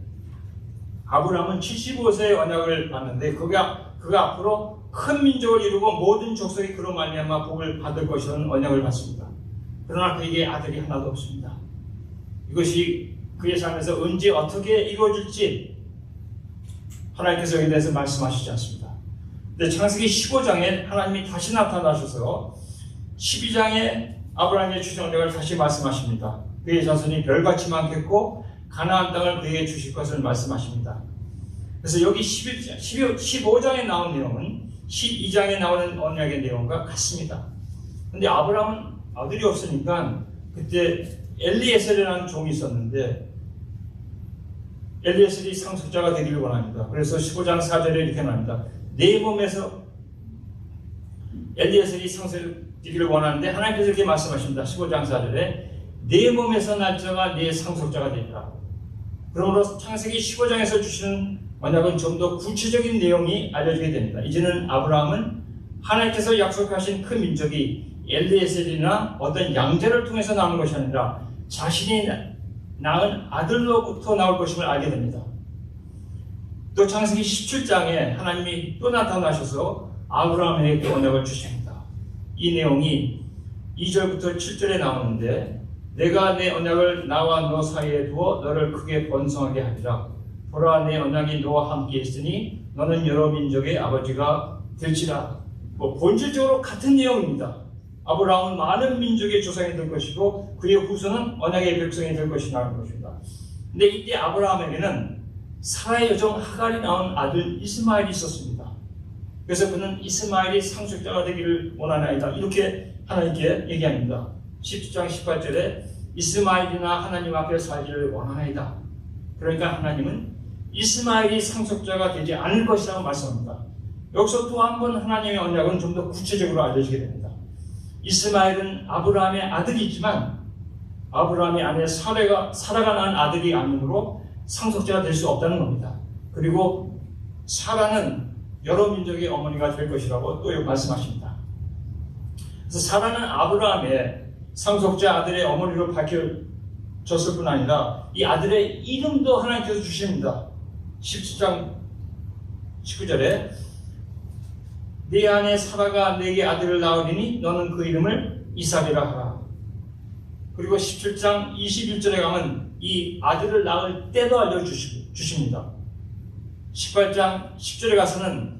아브라함은 75세의 언약을 받는데 그가 앞으로 큰 민족을 이루고 모든 족속이 그로 말미암아 복을 받을 것이라는 언약을 받습니다. 그러나 그에게 아들이 하나도 없습니다. 이것이 그의 삶에서 언제 어떻게 이루어질지 하나님께서 여기에 대해서 말씀하시지 않습니다. 근데 창세기 15장에 하나님이 다시 나타나셔서 12장에 아브라함의 추정력을 다시 말씀하십니다. 그의 자손이 별같이 많겠고 가나안 땅을 그에게 주실 것을 말씀하십니다. 그래서 여기 15장에 나온 내용은 12장에 나오는 언약의 내용과 같습니다. 근데 아브라함은 아들이 없으니까 그때 엘리에셀이라는 종이 있었는데 엘리에셀이 상속자가 되기를 원합니다. 그래서 15장 4절에 이렇게 말합니다. 내 몸에서 엘리에셀이 상속되기를 원하는데 하나님께서 이렇게 말씀하십니다. 15장 4절에 내 몸에서 날 자가 내 상속자가 되리라. 그러므로 창세기 15장에서 주시는 언약은 좀 더 구체적인 내용이 알려지게 됩니다. 이제는 아브라함은 하나님께서 약속하신 큰 민족이 엘리에셀이나 어떤 양자를 통해서 나오는 것이 아니라 자신이 낳은 아들로부터 나올 것임을 알게 됩니다. 또 창세기 17장에 하나님이 또 나타나셔서 아브라함에게 언약을 주십니다. 이 내용이 2절부터 7절에 나오는데 내가 내 언약을 나와 너 사이에 두어 너를 크게 번성하게 하리라. 보라, 내 언약이 너와 함께 있으니 너는 여러 민족의 아버지가 될지라. 본질적으로 같은 내용입니다. 아브라함은 많은 민족의 조상이 될 것이고 그의 후손은 언약의 백성이 될 것이라는 것입니다. 근데 이때 아브라함에게는 사라의 여종 하갈이 낳은 아들 이스마엘이 있었습니다. 그래서 그는 이스마엘이 상속자가 되기를 원하나이다, 이렇게 하나님께 얘기합니다. 17장 18절에 이스마엘이나 하나님 앞에 살기를 원하나이다. 그러니까 하나님은 이스마엘이 상속자가 되지 않을 것이라고 말씀합니다. 여기서 또 한 번 하나님의 언약은 좀 더 구체적으로 알려지게 됩니다. 이스마엘은 아브라함의 아들이지만 아브라함의 아내 사라가 낳은 아들이 아니므로 상속자가 될 수 없다는 겁니다. 그리고 사라는 여러 민족의 어머니가 될 것이라고 또 말씀하십니다. 그래서 사라는 아브라함의 상속자 아들의 어머니로 밝혀졌을 뿐 아니라 이 아들의 이름도 하나님께서 주십니다. 17장 19절에 네 아내 사라가 내게 아들을 낳으리니 너는 그 이름을 이삭이라 하라. 그리고 17장 21절에 가면 이 아들을 낳을 때도 알려주십니다. 18장 10절에 가서는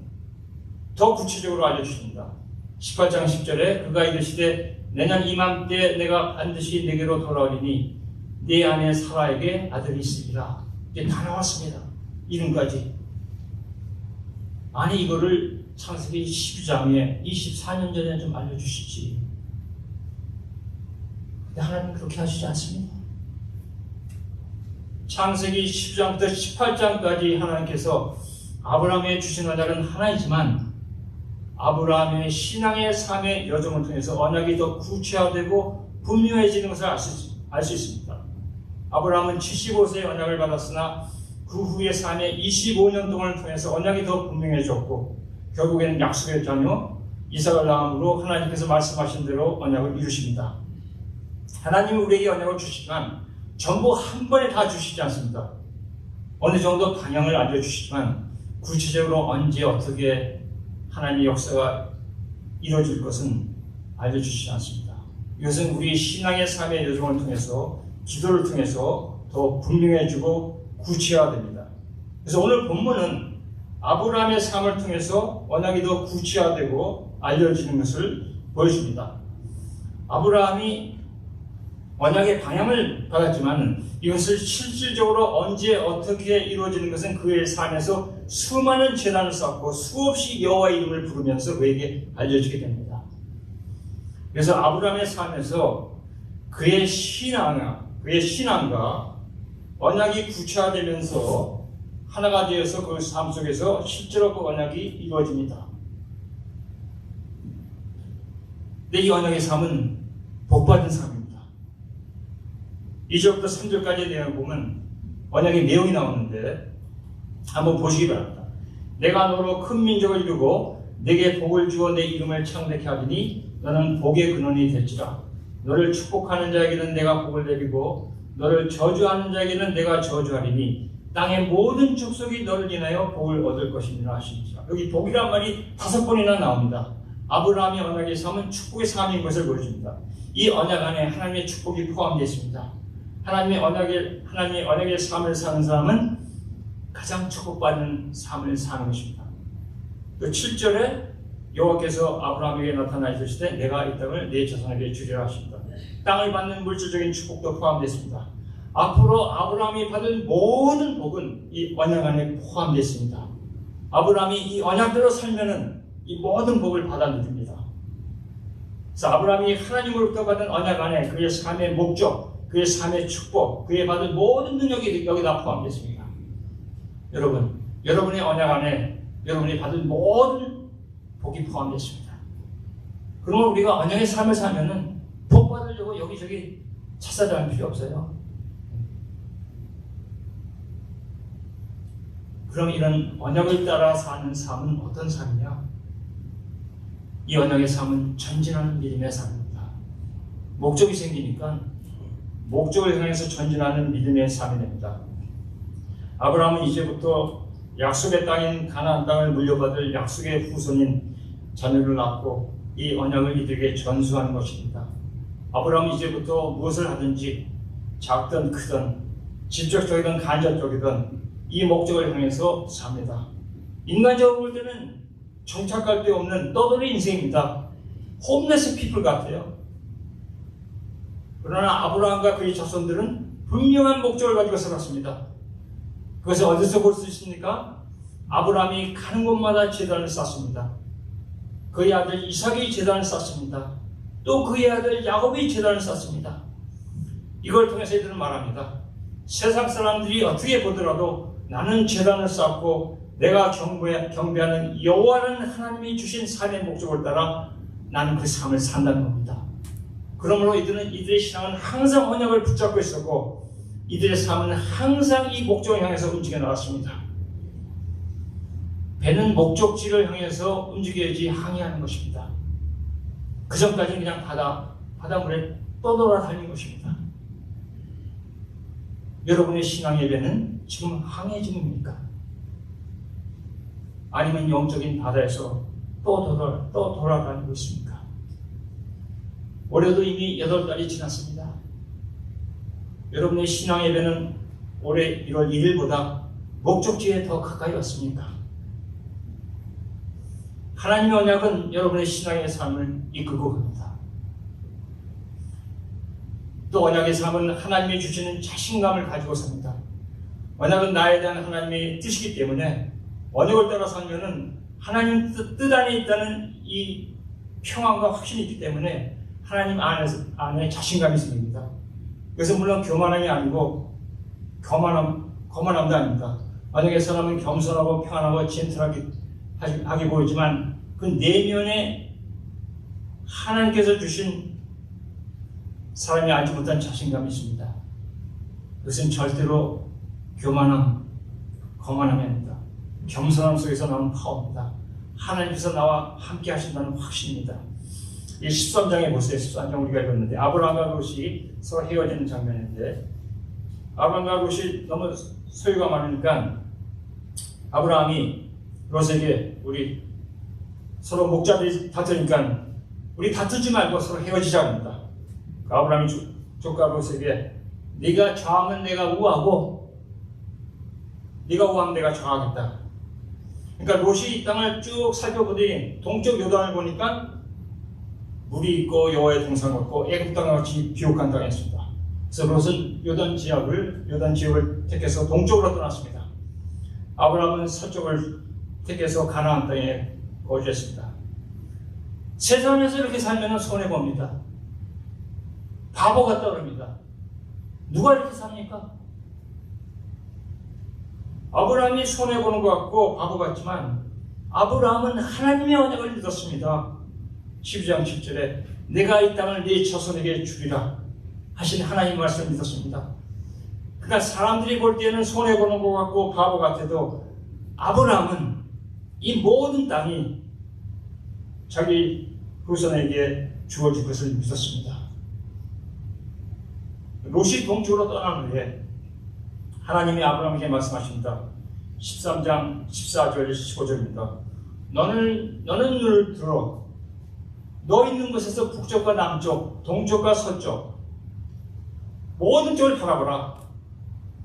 더 구체적으로 알려주십니다. 18장 10절에 그가 이르시되 내년 이맘때 내가 반드시 내게로 돌아오리니 네 아내 사라에게 아들이 있으리라. 이제 다 나왔습니다. 이름까지. 아니 이거를 창세기 12장에 24년 전에 좀 알려주시지. 근데 하나님 그렇게 하시지 않습니다. 창세기 10장부터 18장까지 하나님께서 아브라함에 주신 언약은 하나이지만 아브라함의 신앙의 삶의 여정을 통해서 언약이 더 구체화되고 분명해지는 것을 알 수 있습니다. 아브라함은 75세의 언약을 받았으나 그 후의 삶의 25년 동안을 통해서 언약이 더 분명해졌고 결국에는 약속의 자녀 이삭을 낳음으로 하나님께서 말씀하신 대로 언약을 이루십니다. 하나님은 우리에게 언약을 주시지만 전부 한 번에 다 주시지 않습니다. 어느 정도 방향을 알려주시지만 구체적으로 언제 어떻게 하나님의 역사가 이루어질 것은 알려주시지 않습니다. 이것은 우리 신앙의 삶의 여정을 통해서 기도를 통해서 더 분명해지고 구체화됩니다. 그래서 오늘 본문은 아브라함의 삶을 통해서 언약이 더 구체화되고 알려지는 것을 보여줍니다. 아브라함이 언약의 방향을 받았지만 이것을 실질적으로 언제 어떻게 이루어지는 것은 그의 삶에서 수많은 재난을 쌓고 수없이 여호와의 이름을 부르면서 그에게 알려지게 됩니다. 그래서 아브라함의 삶에서 그의 신앙과 언약이 구체화되면서 하나가 되어서 그 삶 속에서 실제로 그 언약이 이루어집니다. 근데 이 언약의 삶은 복받은 삶입니다. 2절부터 3절까지의 내용을 보면 언약의 내용이 나오는데 한번 보시기 바랍니다. 내가 너로 큰 민족을 이루고 내게 복을 주어 내 이름을 창대케 하리니 너는 복의 근원이 될지라. 너를 축복하는 자에게는 내가 복을 내리고 너를 저주하는 자에게는 내가 저주하리니 땅의 모든 족속이 너를 인하여 복을 얻을 것이니라 하시니라. 여기 복이란 말이 5번이나 나옵니다. 아브라함의 언약의 삶은 축복의 삶인 것을 보여줍니다. 이 언약 안에 하나님의 축복이 포함되어 있습니다. 하나님의 언약의 삶을 사는 사람은 가장 축복받는 삶을 사는 것입니다. 또 7절에 여호와께서 아브라함에게 나타나 이르시되 내가 이 땅을 네 자손에게 주리라 하십니다. 땅을 받는 물질적인 축복도 포함되어 있습니다. 앞으로 아브라함이 받을 모든 복은 이 언약 안에 포함되어 있습니다. 아브라함이 이 언약대로 살면은 이 모든 복을 받아들입니다. 그래서 아브라함이 하나님으로부터 받은 언약 안에 그의 삶의 목적, 그의 삶의 축복, 그의 받은 모든 능력이 여기다 포함되어 있습니다. 여러분, 여러분의 언약 안에 여러분이 받은 모든 복이 포함되어 있습니다. 그러면 우리가 언약의 삶을 살면은 복 받으려고 여기저기 찾아다닐 필요 없어요. 그럼 이런 언약을 따라 사는 삶은 어떤 삶이냐? 이 언약의 삶은 전진하는 믿음의 삶입니다. 목적이 생기니까 목적을 향해서 전진하는 믿음의 삶이 됩니다. 아브라함은 이제부터 약속의 땅인 가나안 땅을 물려받을 약속의 후손인 자녀를 낳고 이 언약을 이들에게 전수하는 것입니다. 아브라함이 이제부터 무엇을 하든지 작든 크든 직접적이든 간접적이든 이 목적을 향해서 삽니다. 인간적으로 볼 때는 정착할 데 없는 떠돌이 인생입니다. 홈레스 피플 같아요. 그러나 아브라함과 그의 자손들은 분명한 목적을 가지고 살았습니다. 그것을 어디서 볼 수 있습니까? 아브라함이 가는 곳마다 제단을 쌓습니다. 그의 아들 이삭이 제단을 쌓습니다. 또 그의 아들 야곱이 제단을 쌓습니다. 이걸 통해서 이들은 말합니다. 세상 사람들이 어떻게 보더라도 나는 제단을 쌓고 내가 경배하는 여호와라는 하나님이 주신 삶의 목적을 따라 나는 그 삶을 산다는 겁니다. 그러므로 이들의 신앙은 항상 언약을 붙잡고 있었고 이들의 삶은 항상 이 목적을 향해서 움직여 나갔습니다. 배는 목적지를 향해서 움직여야지 항해하는 것입니다. 그 전까지는 그냥 바닷물에 떠돌아다니는 것입니다. 여러분의 신앙의 배는 지금 항해 중입니까? 아니면 영적인 바다에서 또 돌아다니고 있습니까? 올해도 이미 8달이 지났습니다. 여러분의 신앙의 배는 올해 1월 1일보다 목적지에 더 가까이 왔습니까? 하나님의 언약은 여러분의 신앙의 삶을 이끌고 갑니다. 또 언약의 삶은 하나님이 주시는 자신감을 가지고 삽니다. 언약은 나에 대한 하나님의 뜻이기 때문에 언약을 따라 살면은 하나님 뜻 안에 있다는 이 평안과 확신이 있기 때문에 하나님 안에 자신감이 생깁니다. 그래서 물론 교만함이 아니고 거만함도 아닙니다. 언약의 사람은 겸손하고 평안하고 젠틀하게 하게 보이지만 그 내면에 하나님께서 주신 사람이 알지 못한 자신감이 있습니다. 그것은 절대로 교만함, 거만함이 아닙니다. 겸손함 속에서 나오는 파워입니다. 하나님께서 나와 함께 하신다는 확신입니다. 이 13장에 보세요. 13장 우리가 읽었는데 아브라함과 롯이 서로 헤어지는 장면인데 아브라함과 롯이 너무 소유가 많으니까 아브라함이 롯에게 우리 서로 목자들이 다투니까 우리 다투지 말고 서로 헤어지자 합니다. 아브라함이 조카 롯에게 네가 좌하면 내가 우하고 네가 우하면 내가 좌하겠다. 그러니까 롯이 이 땅을 쭉 살펴보더니 동쪽 요단을 보니까 물이 있고 여호와의 동산이 있고 애굽 땅과 같이 비옥한 땅이었습니다. 그래서 롯은 요단 지역을 택해서 동쪽으로 떠났습니다. 아브라함은 서쪽을 택해서 가나안 땅에 거주했습니다. 세상에서 이렇게 살면 손해봅니다. 바보가 떠오릅니다. 누가 이렇게 삽니까? 아브라함이 손해보는 것 같고 바보 같지만 아브라함은 하나님의 언약을 믿었습니다. 12장 7절에 내가 이 땅을 네 자손에게 주리라 하신 하나님 말씀을 믿었습니다. 그러니까 사람들이 볼 때는 손해보는 것 같고 바보 같아도 아브라함은 이 모든 땅이 자기 후손에게 주어질 것을 믿었습니다. 롯이 동쪽으로 떠난 후에 하나님이 아브라함에게 말씀하십니다. 13장 14절 15절입니다. 너는 눈을 들어 너 있는 곳에서 북쪽과 남쪽, 동쪽과 서쪽 모든 쪽을 바라보라.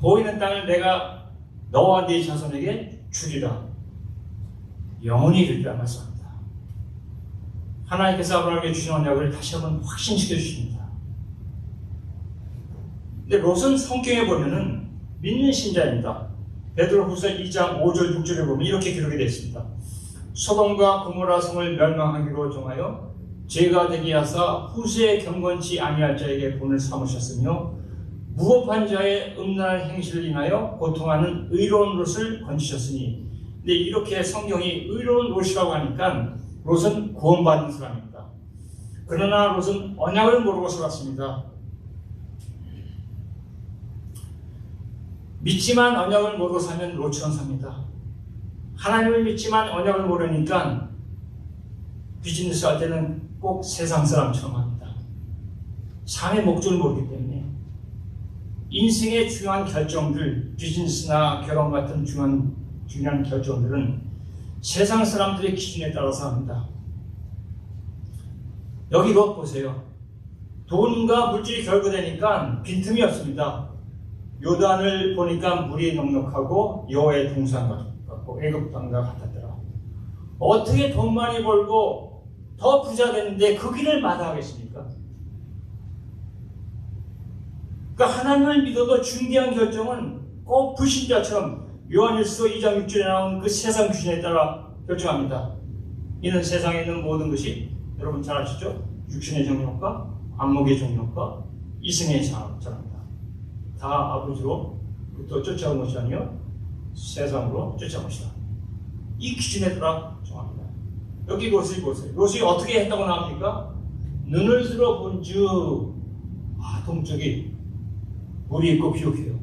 보이는 땅을 내가 너와 네 자손에게 주리라. 영원히 이르리라 말씀합니다. 하나님께서 아브라함에게 주신 언약을 다시 한번 확신시켜 주십니다. 근데 롯은 성경에 보면은 믿는 신자입니다. 베드로후서 2장 5절 6절에 보면 이렇게 기록이 되어 있습니다. 소돔과 고모라 성을 멸망하기로 정하여 죄가 되게 하사 후세에 경건치 아니할 자에게 본을 삼으셨으며 무법한 자의 음란한 행실을 인하여 고통하는 의로운 롯을 건지셨으니. 근데 이렇게 성경이 의로운 롯이라고 하니까 롯은 구원받은 사람입니다. 그러나 롯은 언약을 모르고 살았습니다. 믿지만 언약을 모르고 살면 롯처럼 삽니다. 하나님을 믿지만 언약을 모르니까 비즈니스 할 때는 꼭 세상 사람처럼 합니다. 삶의 목적을 모르기 때문에 인생의 중요한 결정들, 비즈니스나 결혼 같은 중요한 결정들은 세상 사람들의 기준에 따라서 합니다. 여기 롯 보세요. 돈과 물질이 결부되니까 빈틈이 없습니다. 요단을 보니까 물이 넉넉하고 여호와의 동산 같고 애굽 땅과 같았더라. 어떻게 돈 많이 벌고 더 부자 되는데 그 길을 마다하겠습니까? 그러니까 하나님을 믿어도 중대한 결정은 꼭 불신자처럼 요한일서 2장 6절에 나온 그 세상 귀신에 따라 결정합니다. 이는 세상에 있는 모든 것이 여러분 잘 아시죠? 육신의 정욕과 안목의 정욕과 이승의 자랑입니다. 다 아버지로 또 쫓아온 것이 아니요 세상으로 쫓아온 것이다. 이 기준에 따라 정합니다. 여기 롯이 보세요. 롯이 어떻게 했다고 나옵니까? 눈을 들어 본즉 동쪽이 물이 있고 비옥해요.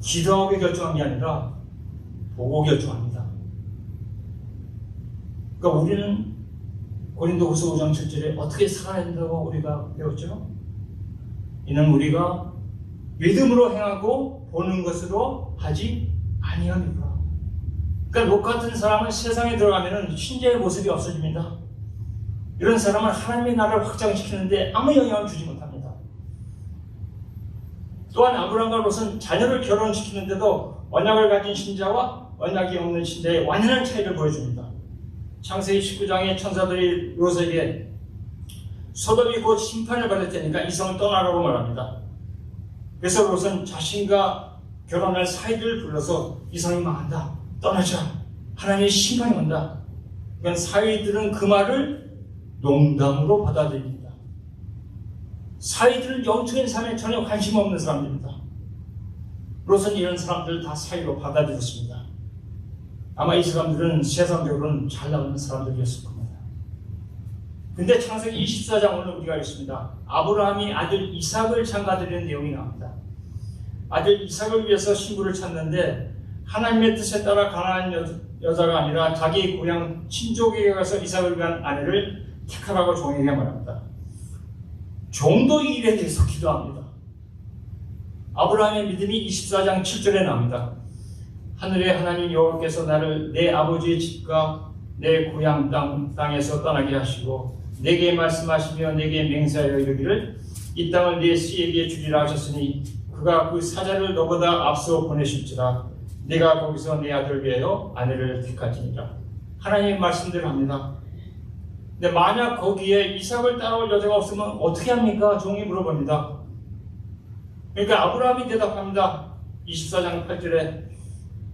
기도하고 결정한 게 아니라 보고 결정합니다. 그러니까 우리는 고린도후서 5장 7절에 어떻게 살아야 된다고 우리가 배웠죠? 이는 우리가 믿음으로 행하고 보는 것으로 하지 아니함이라. 그러니까 롯 같은 사람은 세상에 들어가면 신자의 모습이 없어집니다. 이런 사람은 하나님의 나라를 확장시키는데 아무 영향을 주지 못합니다. 또한 아브라함과 롯은 자녀를 결혼시키는데도 언약을 가진 신자와 언약이 없는 신자의 완연한 차이를 보여줍니다. 창세기 19장에 천사들이 롯에게 소돔이 곧 심판을 받을 테니까 이성을 떠나라고 말합니다. 그래서 롯은 자신과 결혼할 사이들을 불러서 이성이 망한다, 떠나자, 하나님의 심판이 온다. 그러니까 사위들은 그 말을 농담으로 받아들입니다. 사위들은 영적인 삶에 전혀 관심 없는 사람들입니다. 롯은 이런 사람들을 다 사위로 받아들였습니다. 아마 이 사람들은 세상적으로는 잘 나가는 사람들이었을 겁니다. 근데 창세기 24장 오늘 우리가 읽습니다. 아브라함이 아들 이삭을 장가드리는 내용이 나옵니다. 아들 이삭을 위해서 신부를 찾는데 하나님의 뜻에 따라 가나안 여자가 아니라 자기 고향 친족에게 가서 이삭을 위한 아내를 택하라고 종에게 말합니다. 종도 이 일에 대해서 기도합니다. 아브라함의 믿음이 24장 7절에 나옵니다. 하늘의 하나님 여호와께서 나를 내 아버지의 집과 내 고향 땅에서 떠나게 하시고 내게 말씀하시며 내게 맹세하여 이르기를 이 땅을 내 씨에게 주리라 하셨으니 그가 그 사자를 너보다 앞서 보내실지라 내가 거기서 내 아들을 위하여 아내를 택할지니라. 하나님의 말씀대로 합니다. 근데 만약 거기에 이삭을 따라올 여자가 없으면 어떻게 합니까? 종이 물어봅니다. 그러니까 아브라함이 대답합니다. 24장 8절에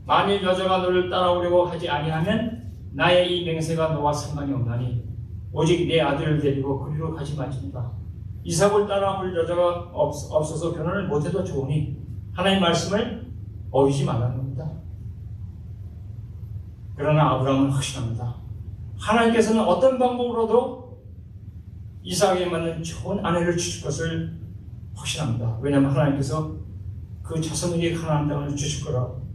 만일 여자가 너를 따라오려고 하지 아니하면 나의 이 맹세가 너와 상관이 없나니 오직 내 아들을 데리고 그리로 가지 말지니라. 이삭을 따라올 여자가 없어서 결혼을 못해도 좋으니 하나님의 말씀을 어기지 말라는 겁니다. 그러나 아브라함은 확신합니다. 하나님께서는 어떤 방법으로도 이삭에게 맞는 좋은 아내를 주실 것을 확신합니다. 왜냐하면 하나님께서 그 자손에게 가나안 땅을 주실 거라고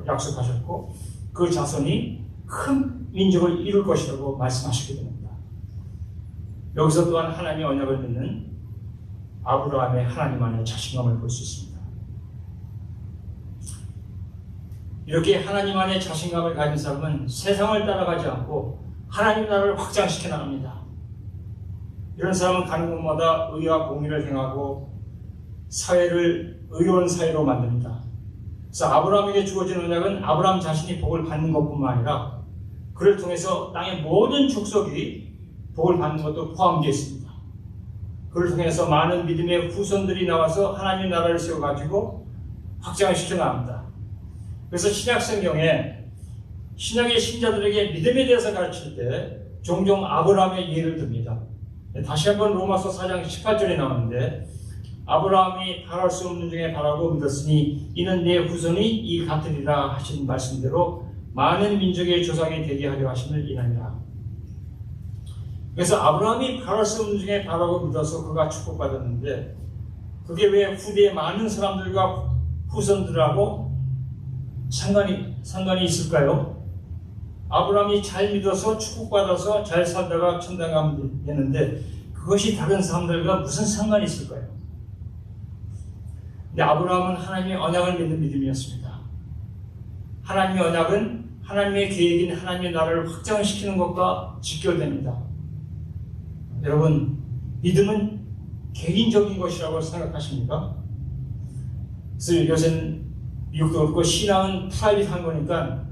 약속하셨고 그 자손이 큰 민족을 이룰 것이라고 말씀하시게 됩니다. 여기서 또한 하나님의 언약을 믿는 아브라함의 하나님 안에 자신감을 볼 수 있습니다. 이렇게 하나님 안에 자신감을 가진 사람은 세상을 따라가지 않고 하나님 나라를 확장시켜 나갑니다. 이런 사람은 가는 곳마다 의와 공의를 행하고 사회를 의로운 사회로 만듭니다. 그래서 아브라함에게 주어진 언약은 아브라함 자신이 복을 받는 것뿐만 아니라 그를 통해서 땅의 모든 족속이 복을 받는 것도 포함되어 있습니다. 그를 통해서 많은 믿음의 후손들이 나와서 하나님의 나라를 세워가지고 확장시켜 나갑니다. 그래서 신약 성경에 신약의 신자들에게 믿음에 대해서 가르칠 때 종종 아브라함의 예를 듭니다. 다시 한번 로마서 4장 18절에 나오는데 아브라함이 바랄 수 없는 중에 바라고 믿었으니 이는 내 후손이 이 같으리라 하신 말씀대로 많은 민족의 조상이 되게 하려 하심을 인하니라. 그래서 아브라함이 바랄 수 없는 중에 바라고 믿어서 그가 축복받았는데 그게 왜 후대의 많은 사람들과 후손들하고 상관이 있을까요? 아브라함이 잘 믿어서 축복받아서 잘 살다가 천당 가면 되는데 그것이 다른 사람들과 무슨 상관이 있을까요? 근데 아브라함은 하나님의 언약을 믿는 믿음이었습니다. 하나님의 언약은 하나님의 계획인 하나님의 나라를 확장시키는 것과 직결됩니다. 여러분, 믿음은 개인적인 것이라고 생각하십니까? 그래서 요새는 미국도 그렇고 신앙은 프라이빗한 거니까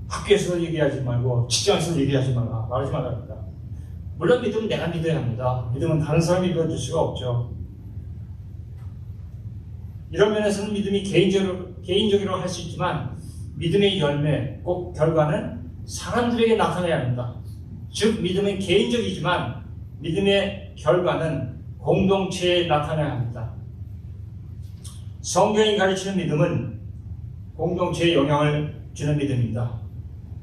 학교에서 얘기하지 말고 직장에서 얘기하지 말라, 말하지 말랍니다. 물론 믿음은 내가 믿어야 합니다. 믿음은 다른 사람이 믿어줄 수가 없죠. 이런 면에서는 믿음이 개인적으로 할 수 있지만 믿음의 열매, 꼭 결과는 사람들에게 나타나야 합니다. 즉 믿음은 개인적이지만 믿음의 결과는 공동체에 나타나야 합니다. 성경이 가르치는 믿음은 공동체에 영향을 주는 믿음입니다.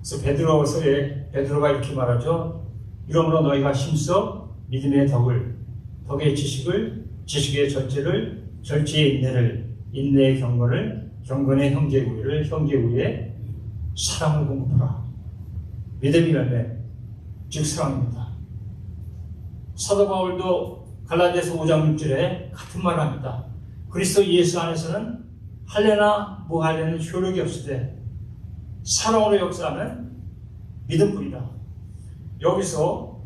그래서 베드로서에 베드로가 이렇게 말하죠. 이러므로 너희가 힘써 믿음의 덕을, 덕의 지식을, 지식의 절제를, 절제의 인내를, 인내의 경건을, 경건의 형제우애를, 형제우애에 사랑을 공급하라. 믿음의 열매, 즉 사랑입니다. 사도 바울도 갈라디아서 5장 6절에 같은 말을 합니다. 그리스도 예수 안에서는 할례나 무할례는 효력이 없으되 사랑으로 역사하는 믿음뿐이다. 여기서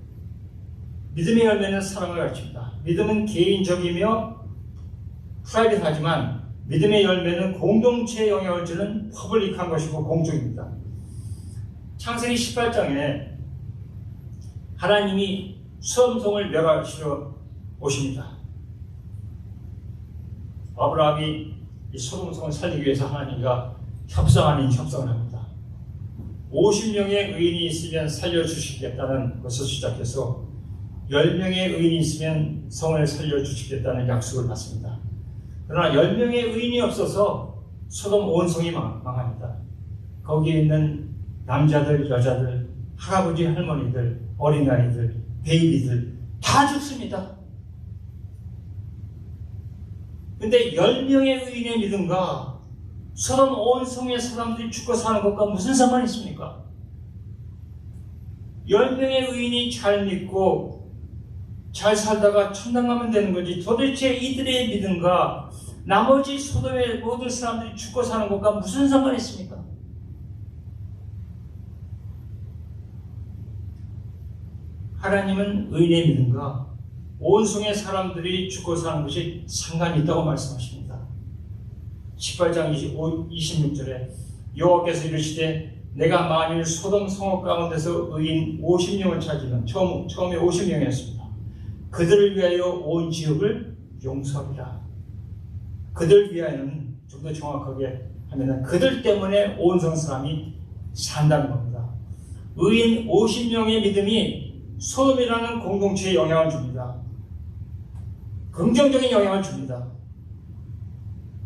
믿음의 열매는 사랑을 가르칩니다. 믿음은 개인적이며 프라이빗하지만 믿음의 열매는 공동체에 영향을 주는 퍼블릭한 것이고 공적입니다. 창세기 18장에 하나님이 소돔성을 멸하시러 오십니다. 아브라함이 이 소돔성을 살리기 위해서 하나님과 협상을 합니다. 50명의 의인이 있으면 살려주시겠다는 것을 시작해서 10명의 의인이 있으면 성을 살려주시겠다는 약속을 받습니다. 그러나 10명의 의인이 없어서 소돔 온 성이 망합니다. 거기에 있는 남자들, 여자들, 할아버지, 할머니들, 어린아이들, 베이비들 다 죽습니다. 근데 10명의 의인의 믿음과 소돔 온 성의 사람들이 죽고 사는 것과 무슨 상관이 있습니까? 10명의 의인이 잘 믿고 잘 살다가 천당 가면 되는 거지, 도대체 이들의 믿음과 나머지 소돔의 모든 사람들이 죽고 사는 것과 무슨 상관이 있습니까? 하나님은 의인의 믿음과 온 성의 사람들이 죽고 사는 것이 상관이 있다고 말씀하십니다. 18장 26절에 여호와께서 이르시되 내가 만일 소돔 성읍 가운데서 의인 50명을 찾으면 처음에 50명이었습니다. 그들을 위하여 온 지역을 용서하리라. 그들 위하여는 좀 더 정확하게 하면 그들 때문에 온 성 사람이 산다는 겁니다. 의인 50명의 믿음이 소돔이라는 공동체에 영향을 줍니다. 긍정적인 영향을 줍니다.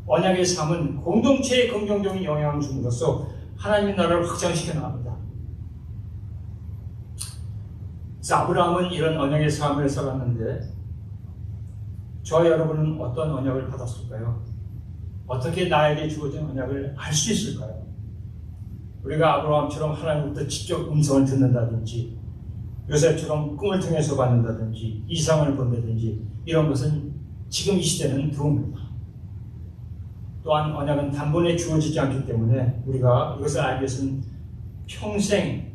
언약의 삶은 공동체에 긍정적인 영향을 줌으로써 하나님의 나라를 확장시켜 나갑니다. 그래서 아브라함은 이런 언약의 삶을 살았는데 저와 여러분은 어떤 언약을 받았을까요? 어떻게 나에게 주어진 언약을 알 수 있을까요? 우리가 아브라함처럼 하나님부터 직접 음성을 듣는다든지 요셉처럼 꿈을 통해서 받는다든지 이상을 본다든지 이런 것은 지금 이 시대는 드뭅니다. 또한 언약은 단번에 주어지지 않기 때문에 우리가 이것을 알기 위해서는 평생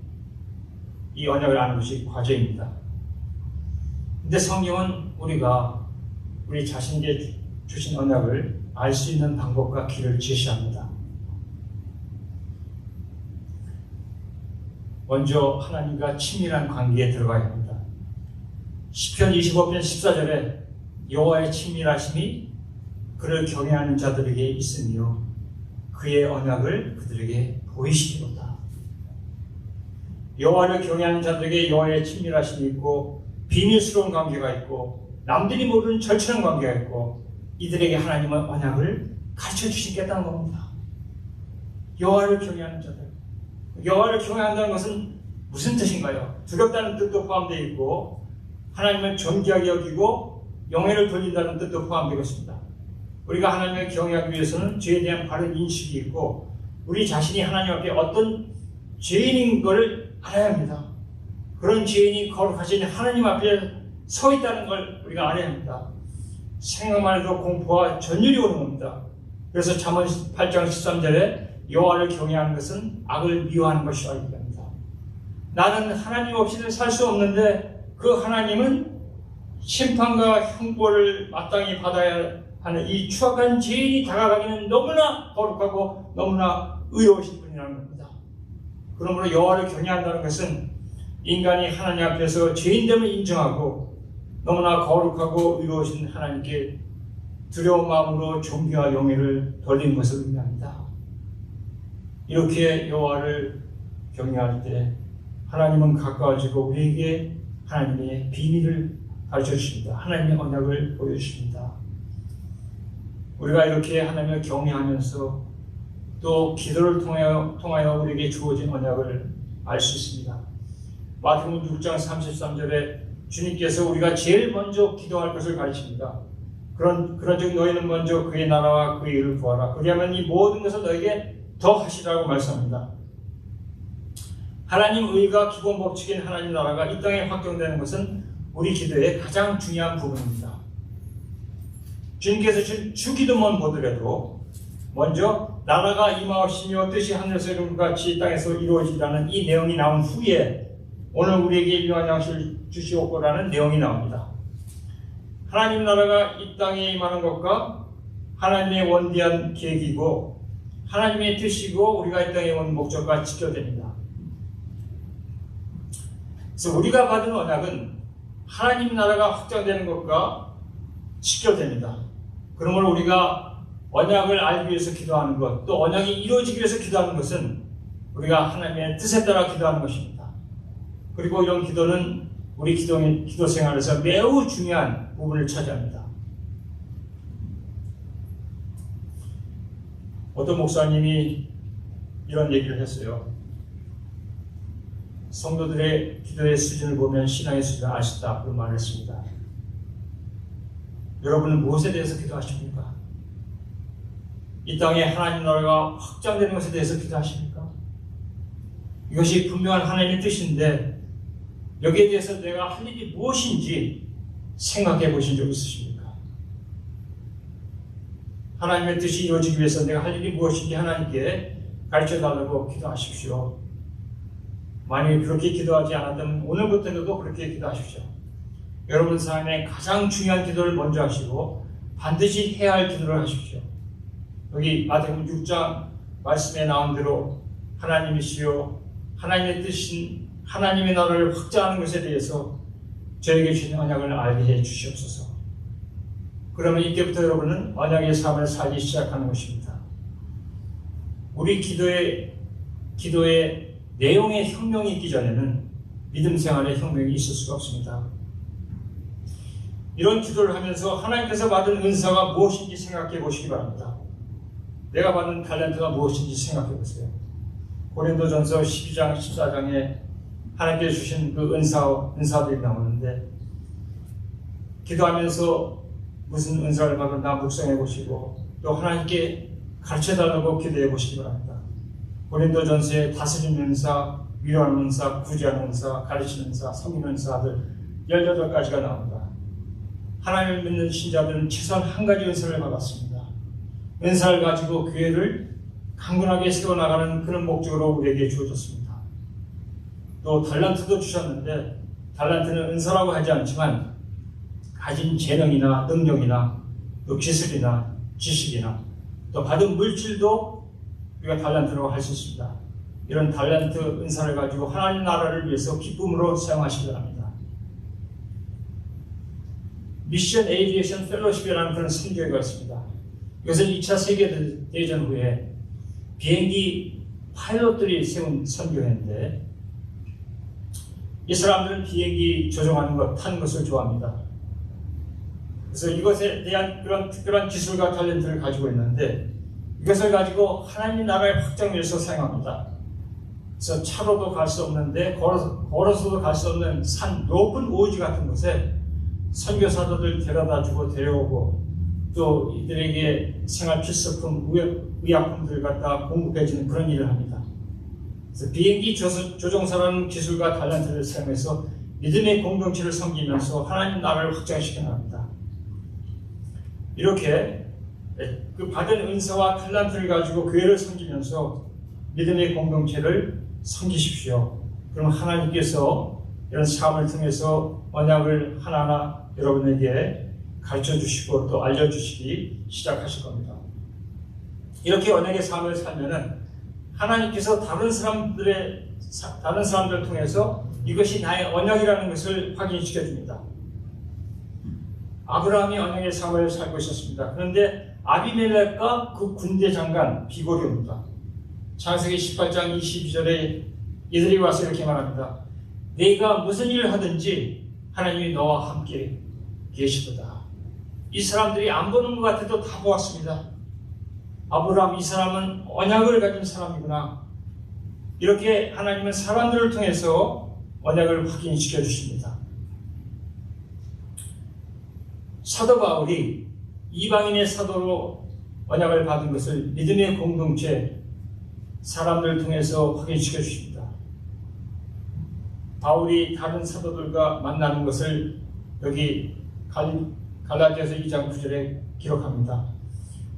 이 언약을 아는 것이 과제입니다. 근데 성경은 우리가 우리 자신에게 주신 언약을 알 수 있는 방법과 길을 제시합니다. 먼저 하나님과 친밀한 관계에 들어가야 합니다. 시편 25편 14절에 여호와의 친밀하심이 그를 경외하는 자들에게 있으며 그의 언약을 그들에게 보이시리로다. 여호와를 경외하는 자들에게 여호와의 친밀하심이 있고 비밀스러운 관계가 있고 남들이 모르는 절친한 관계가 있고 이들에게 하나님은 언약을 가르쳐 주시겠다는 겁니다. 여호와를 경외하는 자들. 여호와를 경외한다는 것은 무슨 뜻인가요? 두렵다는 뜻도 포함되어 있고 하나님을 존귀하게 여기고 영예를 돌린다는 뜻도 포함되어 있습니다. 우리가 하나님을 경외하기 위해서는 죄에 대한 바른 인식이 있고 우리 자신이 하나님 앞에 어떤 죄인인 것을 알아야 합니다. 그런 죄인이 거룩하신 하나님 앞에 서 있다는 걸 우리가 알아야 합니다. 생각만 해도 공포와 전율이 오는 겁니다. 그래서 잠언 8장 13절에 여호와를 경외하는 것은 악을 미워하는 것이라 얘기합니다. 나는 하나님 없이는 살 수 없는데 그 하나님은 심판과 형벌을 마땅히 받아야 하는 이 추악한 죄인이 다가가기는 너무나 거룩하고 너무나 의로우신 분이라는 겁니다. 그러므로 여호와를 경외한다는 것은 인간이 하나님 앞에서 죄인됨을 인정하고 너무나 거룩하고 의로우신 하나님께 두려운 마음으로 존귀와 영예를 돌리는 것을 의미합니다. 이렇게 여호와를 경외할 때 하나님은 가까워지고 우리에게 하나님의 비밀을 가르쳐 주십니다. 하나님의 언약을 보여주십니다. 우리가 이렇게 하나님을 경외하면서 또 기도를 통하여 우리에게 주어진 언약을 알 수 있습니다. 마태복음 6장 33절에 주님께서 우리가 제일 먼저 기도할 것을 가르칩니다. 그런즉 너희는 먼저 그의 나라와 그의 의를 구하라. 그리하면 이 모든 것을 너에게 더 하시라고 말씀합니다. 하나님 의가 기본 법칙인 하나님 나라가 이 땅에 확정되는 것은 우리 기도의 가장 중요한 부분입니다. 주님께서 주기도만 보더라도 먼저 나라가 임하옵시며 뜻이 하늘에서 이룬 것 같이 땅에서 이루어지라는 이 내용이 나온 후에 오늘 우리에게 일용할 양식을 주시옵고라는 내용이 나옵니다. 하나님 나라가 이 땅에 임하는 것과 하나님의 원대한 계획이고 하나님의 뜻이고 우리가 이 땅에 온 목적과 직결됩니다. 그래서 우리가 받은 언약은 하나님 나라가 확장되는 것과 직결됩니다. 그러므로 우리가 언약을 알기 위해서 기도하는 것, 또 언약이 이루어지기 위해서 기도하는 것은 우리가 하나님의 뜻에 따라 기도하는 것입니다. 그리고 이런 기도는 우리 기도 생활에서 매우 중요한 부분을 차지합니다. 어떤 목사님이 이런 얘기를 했어요. 성도들의 기도의 수준을 보면 신앙의 수준을 알 수 있다. 그런 말을 했습니다. 여러분은 무엇에 대해서 기도하십니까? 이 땅에 하나님 나라가 확장되는 것에 대해서 기도하십니까? 이것이 분명한 하나님의 뜻인데 여기에 대해서 내가 할 일이 무엇인지 생각해 보신 적 있으십니까? 하나님의 뜻이 이루어지기 위해서 내가 할 일이 무엇인지 하나님께 가르쳐 달라고 기도하십시오. 만약에 그렇게 기도하지 않았다면 오늘부터라도 그렇게 기도하십시오. 여러분 삶의 가장 중요한 기도를 먼저 하시고 반드시 해야 할 기도를 하십시오. 여기 마태복음 6장 말씀에 나온 대로 하나님이시여 하나님의 뜻인 하나님의 나라를 확장하는 것에 대해서 저에게 주신 언약을 알게 해 주시옵소서. 그러면 이때부터 여러분은 언약의 삶을 살기 시작하는 것입니다. 우리 기도의 내용의 혁명이 있기 전에는 믿음 생활의 혁명이 있을 수가 없습니다. 이런 기도를 하면서 하나님께서 받은 은사가 무엇인지 생각해 보시기 바랍니다. 내가 받은 탤런트가 무엇인지 생각해 보세요. 고린도전서 12장 14장에 하나님께서 주신 그 은사들이 나오는데 기도하면서 무슨 은사를 받았나 묵상해 보시고 또 하나님께 가르쳐 달라고 기도해 보시기 바랍니다. 고린도전서에 다스리는 은사, 위로하는 은사, 구제하는 은사, 가르치는 은사, 섬기는 은사들 18가지가 나옵니다. 하나님을 믿는 신자들은 최소한 한 가지 은사를 받았습니다. 은사를 가지고 교회를 강건하게 세워나가는 그런 목적으로 우리에게 주어졌습니다. 또 달란트도 주셨는데 달란트는 은사라고 하지 않지만 가진 재능이나 능력이나 또 기술이나 지식이나 또 받은 물질도 우리가 달란트라고 할 수 있습니다. 이런 달란트 은사를 가지고 하나님 나라를 위해서 기쁨으로 사용하시기 바랍니다. 미션 에이비에이션 펠로십이라는 그런 선교회가 있습니다. 이것은 2차 세계대전 후에 비행기 파일럿들이 세운 선교회인데 이 사람들은 비행기 조종하는 것, 타는 것을 좋아합니다. 그래서 이것에 대한 그런 특별한 기술과 탤런트를 가지고 있는데 이것을 가지고 하나님 나라의 확장을 위해서 사용합니다. 그래서 차로도 갈 수 없는데 걸어서도 갈 수 없는 산 높은 오지 같은 곳에 선교사들을 데려다주고 데려오고 또 이들에게 생활 필수품, 의약품들 갖다 공급해주는 그런 일을 합니다. 그래서 비행기 조종사라는 기술과 탤런트를 사용해서 믿음의 공동체를 섬기면서 하나님 나라를 확장시켜 나갑니다. 이렇게 그 받은 은사와 탤런트를 가지고 교회를 섬기면서 믿음의 공동체를 섬기십시오. 그럼 하나님께서 이런 삶을 통해서 언약을 하나하나 여러분에게 가르쳐 주시고 또 알려주시기 시작하실 겁니다. 이렇게 언약의 삶을 살면은 하나님께서 다른 사람들을 통해서 이것이 나의 언약이라는 것을 확인시켜 줍니다. 아브라함이 언약의 삶을 살고 있었습니다. 그런데 아비멜렉과 그 군대 장관 비골이 옵니다. 창세기 18장 22절에 이들이 와서 이렇게 말합니다. 네가 무슨 일을 하든지 하나님이 너와 함께 계시도다. 이 사람들이 안 보는 것 같아도 다 보았습니다. 아브라함, 이 사람은 언약을 가진 사람이구나. 이렇게 하나님은 사람들을 통해서 언약을 확인시켜 주십니다. 사도 바울이 이방인의 사도로 언약을 받은 것을 믿음의 공동체 사람들을 통해서 확인시켜 주십니다. 바울이 다른 사도들과 만나는 것을 여기 갈라디아서 2장 9절에 기록합니다.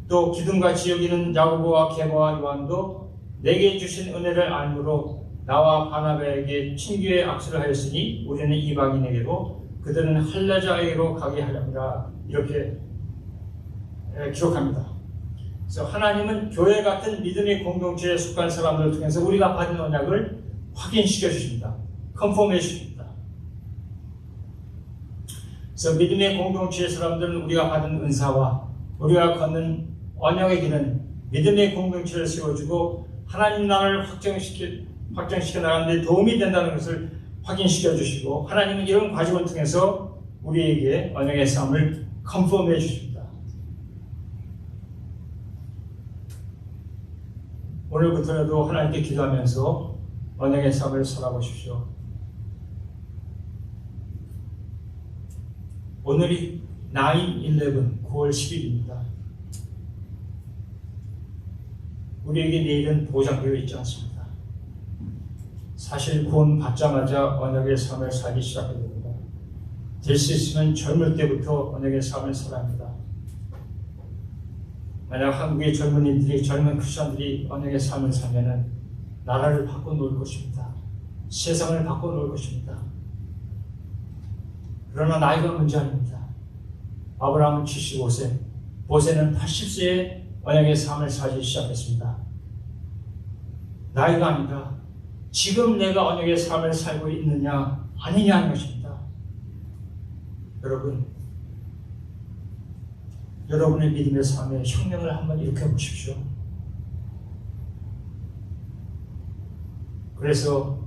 또 기둥같이 여기는 야고보와 게바와 요한도 내게 주신 은혜를 알므로 나와 바나바에게 친교의 악수를 하였으니 우리는 이방인에게로 그들은 할례자에게로 가게 하렵니다. 이렇게 기록합니다. 그래서 하나님은 교회 같은 믿음의 공동체에 속한 사람들을 통해서 우리가 받은 언약을 확인시켜 주십니다. 컨펌해 주십니다. 그래서 믿음의 공동체의 사람들은 우리가 받은 은사와 우리가 걷는 언약의 길은 믿음의 공동체를 세워주고 하나님 나라를 확정시켜 나가는 데 도움이 된다는 것을 확인시켜 주시고 하나님은 이런 과정을 통해서 우리에게 언약의 삶을 컨펌해 주십니다. 오늘부터라도 하나님께 기도하면서 언약의 삶을 살아보십시오. 오늘이 9/11 9월 10일입니다. 우리에게 내일은 보장되어 있지 않습니다. 사실 구원 받자마자 언약의 삶을 살기 시작하게 됩니다. 될 수 있으면 젊을 때부터 언약의 삶을 살아야 합니다. 만약 한국의 젊은이들이 젊은 크리스천들이 언약의 삶을 살면은 나라를 바꿔놓을 것입니다. 세상을 바꿔놓을 것입니다. 그러나 나이가 문제 아닙니다. 아브라함은 75세, 모세는 80세에 언약의 삶을 살기 시작했습니다. 나이가 아니라 지금 내가 언약의 삶을 살고 있느냐 아니냐 하는 것입니다. 여러분의 믿음의 삶에 혁명을 한번 일으켜 보십시오. 그래서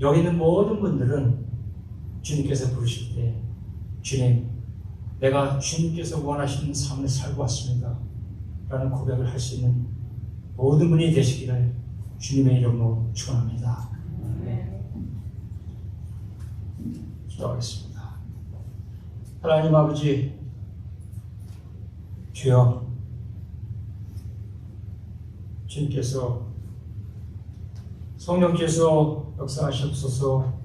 여기 있는 모든 분들은 주님께서 부르실 때 주님, 내가 주님께서 원하시는 삶을 살고 왔습니다 라는 고백을 할 수 있는 모든 분이 되시기를 주님의 이름으로 축원합니다. 기도하겠습니다. 하나님 아버지, 주여, 주님께서 성령께서 역사하시옵소서.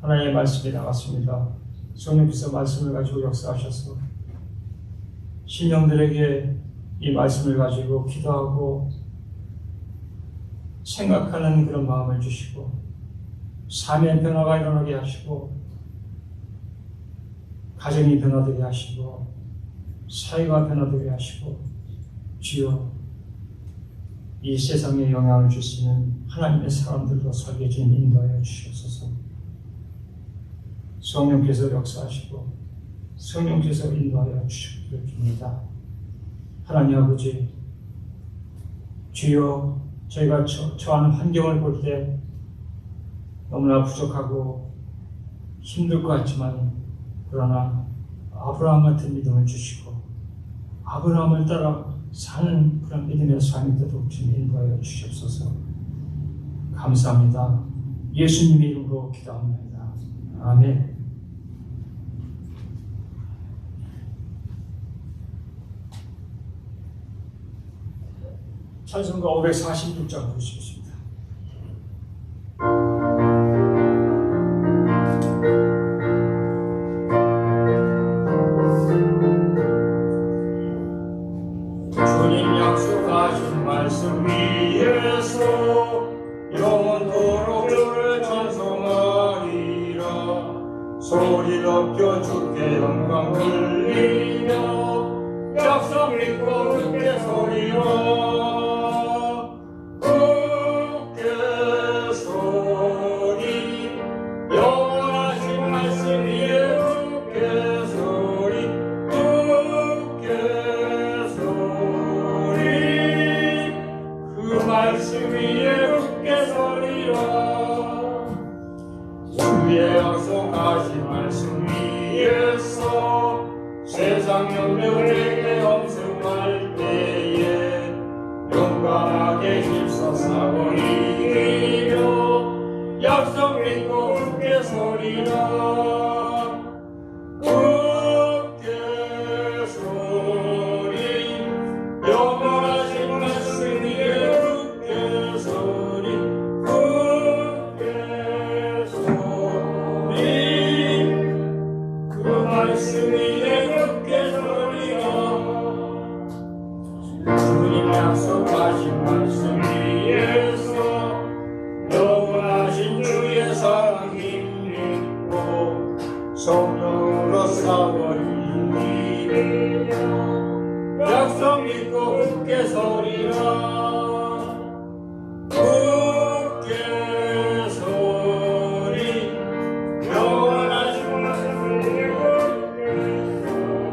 하나님의 말씀이 나왔습니다. 성령께서 말씀을 가지고 역사하셔서 신령들에게 이 말씀을 가지고 기도하고 생각하는 그런 마음을 주시고 삶의 변화가 일어나게 하시고 가정이 변화되게 하시고 사회가 변화되게 하시고 주여, 이 세상에 영향을 줄 수 있는 하나님의 사람들로 살게 주님 인도하여 주시옵소서. 성령께서 역사하시고 성령께서 인도하여 주시기를 빕니다. 하나님 아버지, 주여, 저희가 처하는 환경을 볼 때 너무나 부족하고 힘들 것 같지만 그러나 아브라함 같은 믿음을 주시고 아브라함을 따라 사는 그런 믿음의 삶이 되도록 주님 인도하여 주시옵소서. 감사합니다. 예수님의 이름으로 기도합니다. 아멘. 찬송가 546장 보시겠습니다. 주님 약속하신 말씀 위에서 영원토록 주를 찬송하리. 소리 높여 주께 영광 돌리며 약속 믿고 굳게 소리로 굳게 소리 영원하신 말씀 위에 굳게 소리 굳게 소리 그 말씀 위에 굳게 소리로 주의 약속하신 말씀 위에서 세상 영령에게 엄승할 때에 용감하게 힘써싸고 이기며 약속 믿고 굳게 소리라 굳게 소리 영원하신 말씀 위에 굳게 소리 굳게 소리 그 말씀 위에 굳게 소리라 주님 약속하신 말씀 위에서 영원하신 주의 사랑이 믿고 성령으로 싸워 이기며 약속 믿고 굳게 소리라 굳게 소리 영원하신 말씀 위에 굳게 소리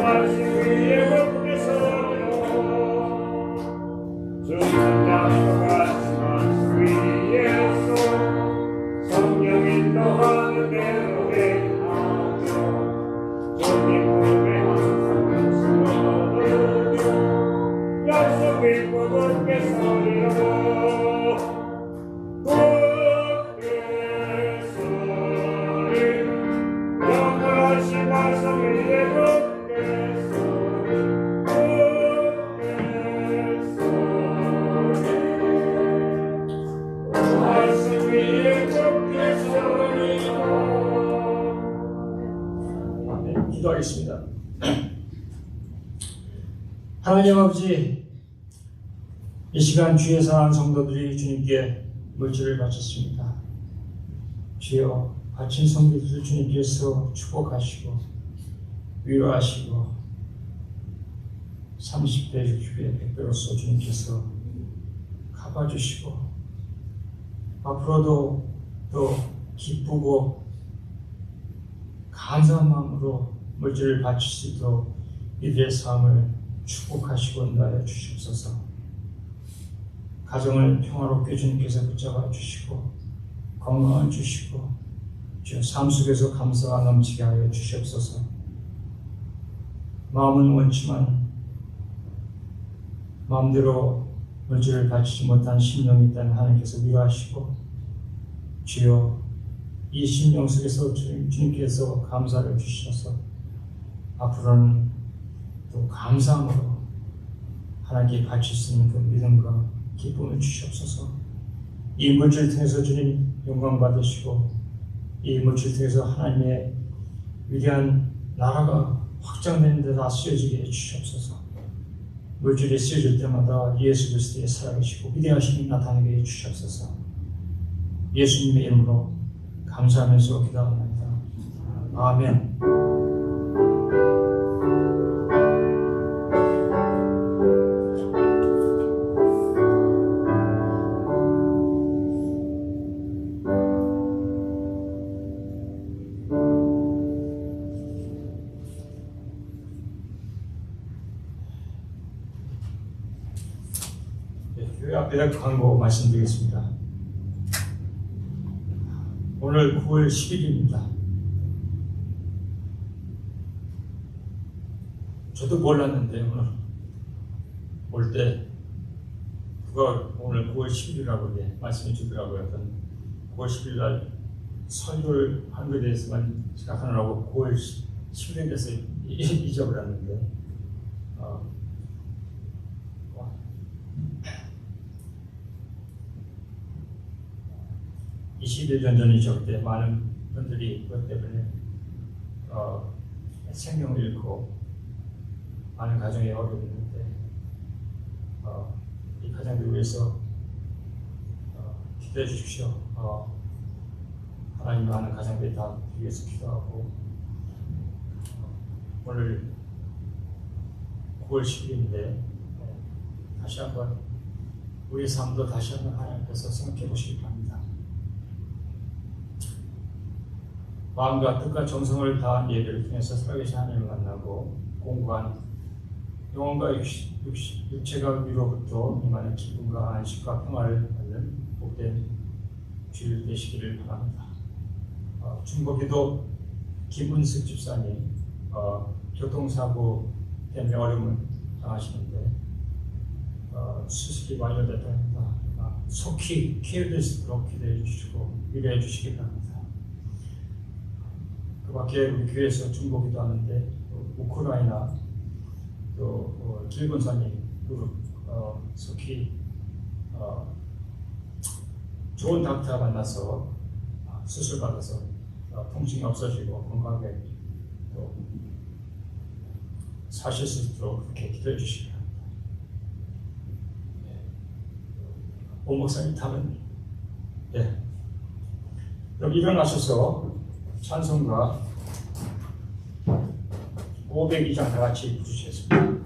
말씀 위에 굳게 서리라 주님 약속하신 말씀 위에서 성령 인도하는 대로 행하며 주님 품에 항상 쓰러들며 약속 믿고 굳게 서리라 굳게 소리 영원하신 말씀 위에 굳게 소리 굳게 소리 말씀 위에 굳게 소리라 아멘. 기도하겠습니다. 하나님 아버지, 이 시간 주의 사랑하는 성도들이 주님께 물질을 바쳤습니다. 주여, 바친 성도들 주님께서 축복하시고 위로하시고 30배, 60배, 100배로서 주님께서 갚아주시고 앞으로도 또 기쁘고 감사한 마음으로 물질을 바칠 수 있도록 이들의 삶을 축복하시고 인도하여 주시옵소서. 가정을 평화롭게 주님께서 붙잡아 주시고 건강을 주시고 주여 삶 속에서 감사가 넘치게 하여 주시옵소서. 마음은 원치만 마음대로 물질을 바치지 못한 심령이 있다는 하나님께서 위로하시고 주여 이 심령 속에서 주님께서 감사를 주셔서 앞으로는 또 감사함으로 하나님께 바칠 수 있는 그 믿음과 기쁨을 주시옵소서. 이 물질을 통해서 주님 영광 받으시고 이 물질을 통해서 하나님의 위대한 나라가 확장되는 데다 쓰여지게 해주시옵소서. 물질이 쓰여질 때마다 예수 그리스도의 살아계시고 위대하심이 나타나게 해주시옵소서. 예수님의 이름으로 감사하면서 기도합니다. 아멘. 교회 앞에 광고 말씀드리겠습니다. 오늘 9월 10일입니다. 저도 몰랐는데 오늘 올 때 누가 오늘 9월 10일이라고 말씀해 주더라고요. 9월 10일 날 설교를 하는 것에 대해서만 생각하느라고 9월 10일에 대해서 잊어버렸는데 20일 전이죠. 그때 많은 분들이 그것 때문에 생명을 잃고 많은 가정에 어려움이 있는데 이 가정들 위해서 기도해 주십시오. 하나님 많은 가정들이 다 위해서 기도하고 오늘 9월 10일인데 다시 한번 우리 삶도 다시 한번 하나님께서 생각해 보시기 바랍니다. 마음과 뜻과 정성을 다한 예배를 통해서 살아계신 하나님을 만나고 공부한 영혼과 육체가 위로부터 임하는 기쁨과 안식과 평화를 받는 복된 주일 되시기를 바랍니다. 중국에도 김은숙 집사님 교통사고 때문에 어려움을 당하시는데 수술이 완료됐다 합니다. 속히 쾌유될 수 있도록 기도해 주시고 위로해 주시기 바랍니다. 그 밖에 우리 교회에서 중보기도 하는데 우크라이나 또 길본사님 속히 좋은 닥터 만나서 수술 받아서 통증이 없어지고 건강하게 또 사실 수 있도록 그렇게 기도해 주시기 바랍니다. 오 목사님 답은 그럼 일어나셔서 찬송가 502장 다 같이 부르시겠습니다.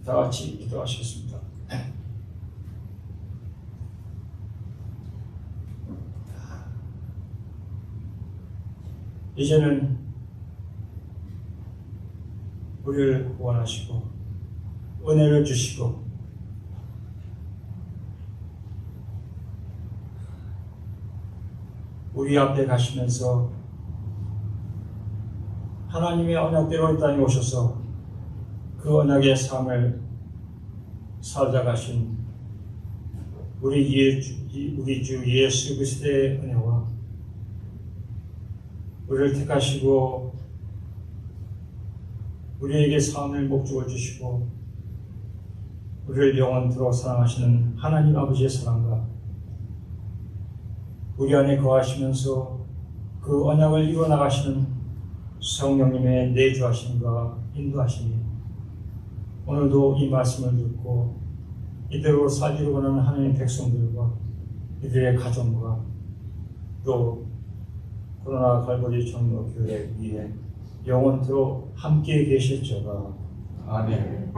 다 같이 기도하시겠습니다. 이제는 우리를 구원하시고 은혜를 주시고 우리 앞에 가시면서 하나님의 언약대로 이 땅에 오셔서 그 언약의 삶을 살다 가신 우리 주 예수 그리스도의 은혜와 우리를 택하시고 우리에게 삶을 목적을 주시고 우리를 영원토록 사랑하시는 하나님 아버지의 사랑과 우리 안에 거하시면서 그 언약을 이루어나가시는 성령님의 내주하심과 인도하심이 오늘도 이 말씀을 듣고 이대로 살기로 하는 하나님의 백성들과 이들의 가정과 또 코로나 갈보리 장로교회 위에 영원토록 함께 계실지어다. 아멘.